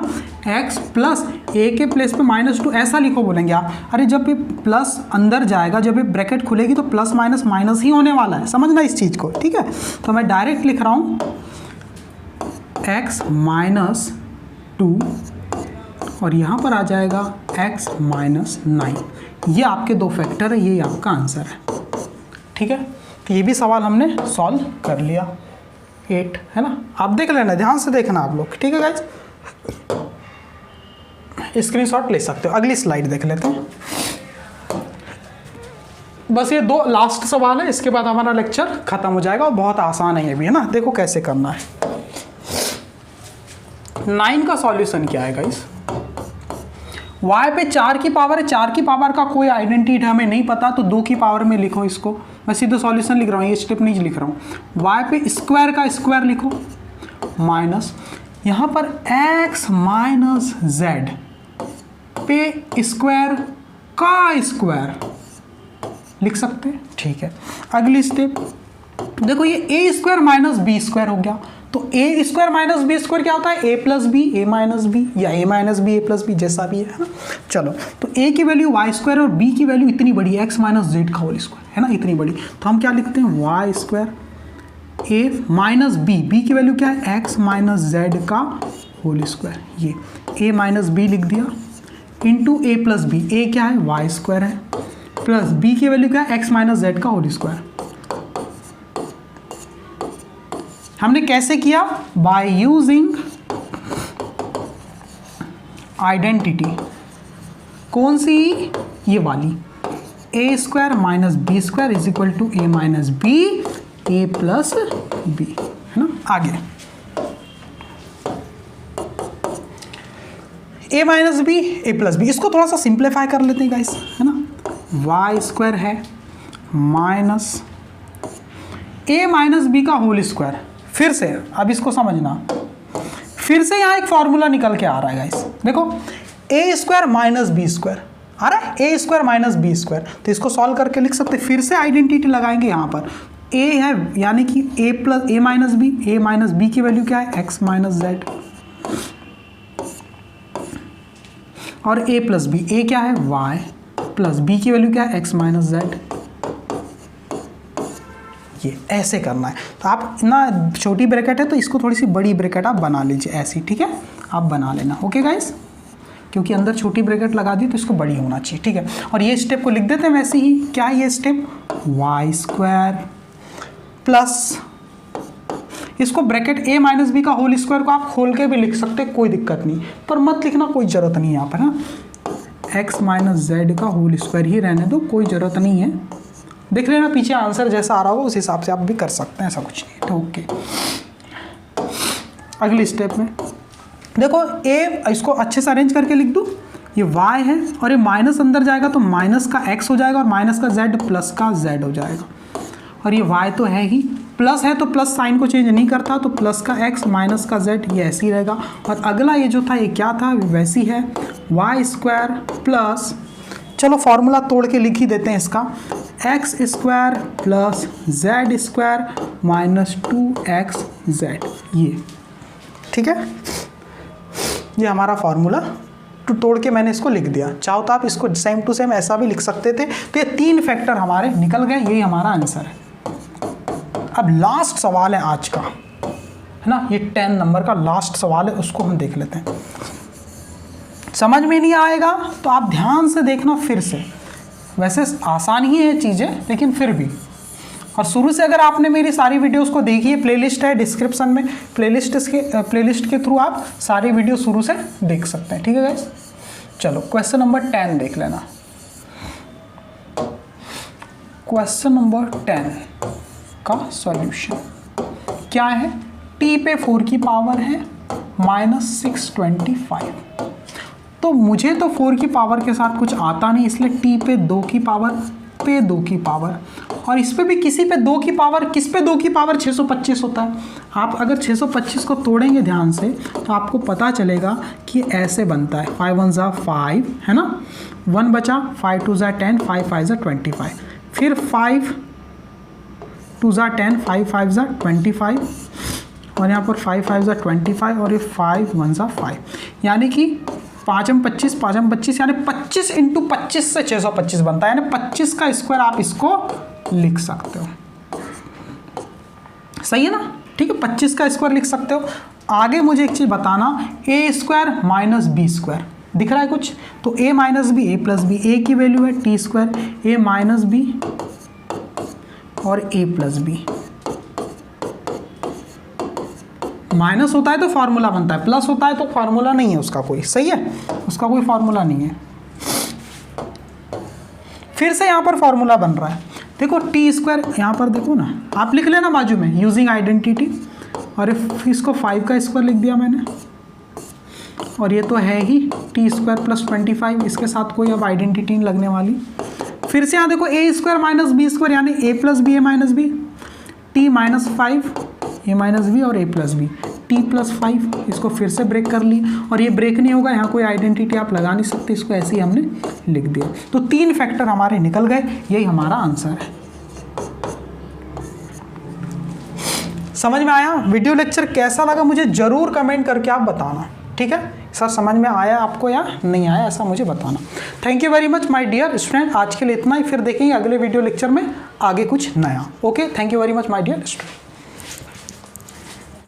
S1: x प्लस a के प्लेस पे -2 ऐसा लिखो, बोलेंगे आप। अरे जब ये प्लस अंदर जाएगा, जब ये ब्रैकेट खुलेगी तो प्लस माइनस माइनस ही होने वाला है, समझना इस चीज़ को, ठीक है। तो मैं डायरेक्ट लिख रहा हूँ x -2 और यहाँ पर आ जाएगा x -9। ये आपके दो फैक्टर है, ये आपका आंसर है, ठीक है। तो ये भी सवाल हमने सॉल्व कर लिया, 8 है ना। आप देख लेना, ध्यान से देखना आप लोग, ठीक है गाइज। स्क्रीनशॉट ले सकते हो। अगली स्लाइड देख लेते हैं। बस ये 2 लास्ट सवाल है, इसके बाद हमारा लेक्चर खत्म हो जाएगा और बहुत आसान है ये भी, है ना। देखो कैसे करना है। 9 का सॉल्यूशन क्या है गाइस, y पे 4 की पावर है, 4 की पावर का कोई आइडेंटिटी हमें नहीं पता, तो 2 की पावर में लिखो इसको। मैं सीधे सॉल्यूशन लिख रहा हूँ, ये स्टेप नहीं लिख रहा हूँ। y पे स्क्वायर का स्क्वायर लिखो माइनस, यहाँ पर x माइनस जेड पे स्क्वायर का स्क्वायर लिख सकते हैं, ठीक है। अगली स्टेप देखो, ये a square minus B square हो गया, तो a square minus B square क्या होता है, a plus b, a minus b या a minus b, a plus b, जैसा भी है ना। चलो, तो a की वैल्यू y स्क्वायर और b की वैल्यू इतनी बड़ी है, x माइनस जेड का होल स्क्वायर, है ना, इतनी बड़ी। तो हम क्या लिखते हैं, y square a minus b की वैल्यू क्या है, x माइनस जेड का होल स्क्वायर, ये a माइनस बी लिख दिया, into a plus b, a क्या है, y स्क्वायर है, प्लस b की वैल्यू क्या है, x माइनस जेड का होल स्क्वायर। हमने कैसे किया, बाय यूजिंग आइडेंटिटी, कौन सी, ये वाली, A square minus B square is equal to A minus B A plus B, है ना। आगे A minus B A plus B, इसको थोड़ा सा सिंप्लीफाई कर लेते हैं गाइस, है ना। वाई स्क्वायर है माइनस ए माइनस बी का होल स्क्वायर। फिर से अब इसको समझना, फिर से यहाँ एक फॉर्मूला निकल के आ रहा है गाइस, देखो ए स्क्वायर माइनस बी स्क्वायर आ रहा है, ए स्क्वायर माइनस बी स्क्वायर, तो इसको सॉल्व करके लिख सकते हैं। फिर से आइडेंटिटी लगाएंगे, यहाँ पर ए है यानी कि ए plus A minus B, a minus B की वैल्यू क्या है, एक्स माइनस जेड, और ए प्लस बी, ए क्या है, वाई, प्लस बी की वैल्यू क्या है, एक्स माइनस जेड। ये ऐसे करना है। तो आप ना छोटी ब्रैकेट है तो इसको थोड़ी सी बड़ी ब्रैकेट आप बना लीजिए ऐसी, ठीक है, आप बना लेना, ओके गाइस, क्योंकि अंदर छोटी ब्रैकेट लगा दी तो इसको बड़ी होना चाहिए, ठीक है। और ये स्टेप को लिख देते हैं वैसे ही, क्या है ये स्टेप, वाई स्क्वायर प्लस, इसको ब्रैकेट ए माइनस बी का होल स्क्वायर को आप खोल के भी लिख सकते हैं, कोई दिक्कत नहीं, पर मत लिखना, कोई ज़रूरत नहीं है यहाँ पर, ना एक्स माइनस जेड का होल स्क्वायर ही रहने दो, कोई ज़रूरत नहीं है। देख लेना पीछे आंसर जैसा आ रहा हो उस हिसाब से आप भी कर सकते हैं, ऐसा कुछ नहीं, तो ओके। अगली स्टेप में देखो, ए इसको अच्छे से अरेंज करके लिख दूँ, ये y है और ये माइनस अंदर जाएगा तो माइनस का x हो जाएगा और माइनस का z प्लस का z हो जाएगा, और ये y तो है ही, प्लस है तो प्लस साइन को चेंज नहीं करता, तो प्लस का x माइनस का z ये ऐसे ही रहेगा। और अगला ये जो था ये क्या था, वैसी है, वाई स्क्वायर प्लस, चलो फॉर्मूला तोड़ के लिख ही देते हैं इसका, x square plus Z square minus 2xz, ये ठीक है। ये हमारा फॉर्मूला तोड़ के मैंने इसको लिख दिया, चाहो तो आप इसको सेम टू सेम ऐसा भी लिख सकते थे। तो ये 3 फैक्टर हमारे निकल गए, यही हमारा आंसर है। अब लास्ट सवाल है आज का, है ना। ये 10 नंबर का लास्ट सवाल है, उसको हम देख लेते हैं। समझ में नहीं आएगा तो आप ध्यान से देखना फिर से, वैसे आसान ही है चीज़ें लेकिन फिर भी। और शुरू से अगर आपने मेरी सारी वीडियोस को देखी है, प्लेलिस्ट है डिस्क्रिप्शन में, प्लेलिस्ट के थ्रू आप सारी वीडियो शुरू से देख सकते हैं, ठीक है गाइस। चलो क्वेश्चन नंबर 10 देख लेना। क्वेश्चन नंबर 10 का सॉल्यूशन क्या है। t पे 4 की पावर है -625। तो मुझे तो 4 की पावर के साथ कुछ आता नहीं, इसलिए t पे 2 की पावर पे 2 की पावर, और इस पे भी किसी पे 2 की पावर, किस पे 2 की पावर 625 होता है। आप अगर 625 को तोड़ेंगे ध्यान से तो आपको पता चलेगा कि ऐसे बनता है 5 1 ज़ा 5 है ना, 1 बचा, 5 2 ज़ा 10, 5 5 ज़ा 25, फिर 5 2 ज़ा 10, 5 5 ज़ा 25, और यहाँ पर 5 5 ज़ा 25, और ये 5 1 ज़ा 5, यानी कि 5 25 5 25, यानी 25 इंटू 25 से 625 बनता है, यानी 25 का स्क्वायर आप इसको लिख सकते हो। सही है ना, ठीक है, 25 का स्क्वायर लिख सकते हो। आगे मुझे एक चीज़ बताना, ए स्क्वायर माइनस बी स्क्वायर दिख रहा है कुछ, तो ए माइनस बी, ए प्लस बी, ए की वैल्यू है टी स्क्वायर, ए माइनस बी और ए प्लस बी। माइनस होता है तो फार्मूला बनता है, प्लस होता है तो फार्मूला नहीं है उसका कोई, सही है, उसका कोई फार्मूला नहीं है। फिर से यहाँ पर फार्मूला बन रहा है, देखो टी स्क्वायर, यहाँ पर देखो ना, आप लिख लेना बाजू में यूजिंग आइडेंटिटी, और इसको 5 का स्क्वायर लिख दिया मैंने, और ये तो है ही टी स्क्वायर प्लस 25, इसके साथ कोई अब आइडेंटिटी नहीं लगने वाली। फिर से यहाँ देखो ए स्क्वायर माइनस बी स्क्वायर, यानी ए plus b a minus B, T minus 5 A minus B और ए प्लस बी, टी प्लस 5, इसको फिर से ब्रेक कर ली, और ये ब्रेक नहीं होगा, यहाँ कोई आइडेंटिटी आप लगा नहीं सकते, इसको ऐसे ही हमने लिख दिया। तो 3 फैक्टर हमारे निकल गए, यही हमारा आंसर है। समझ में आया? वीडियो लेक्चर कैसा लगा मुझे जरूर कमेंट करके आप बताना, ठीक है। सर समझ में आया आपको या नहीं आया, ऐसा मुझे बताना। Thank you very much my dear student, आज के लिए इतना ही, फिर देखेंगे अगले वीडियो लेक्चर में आगे कुछ नया। Okay, thank you very much my dear student.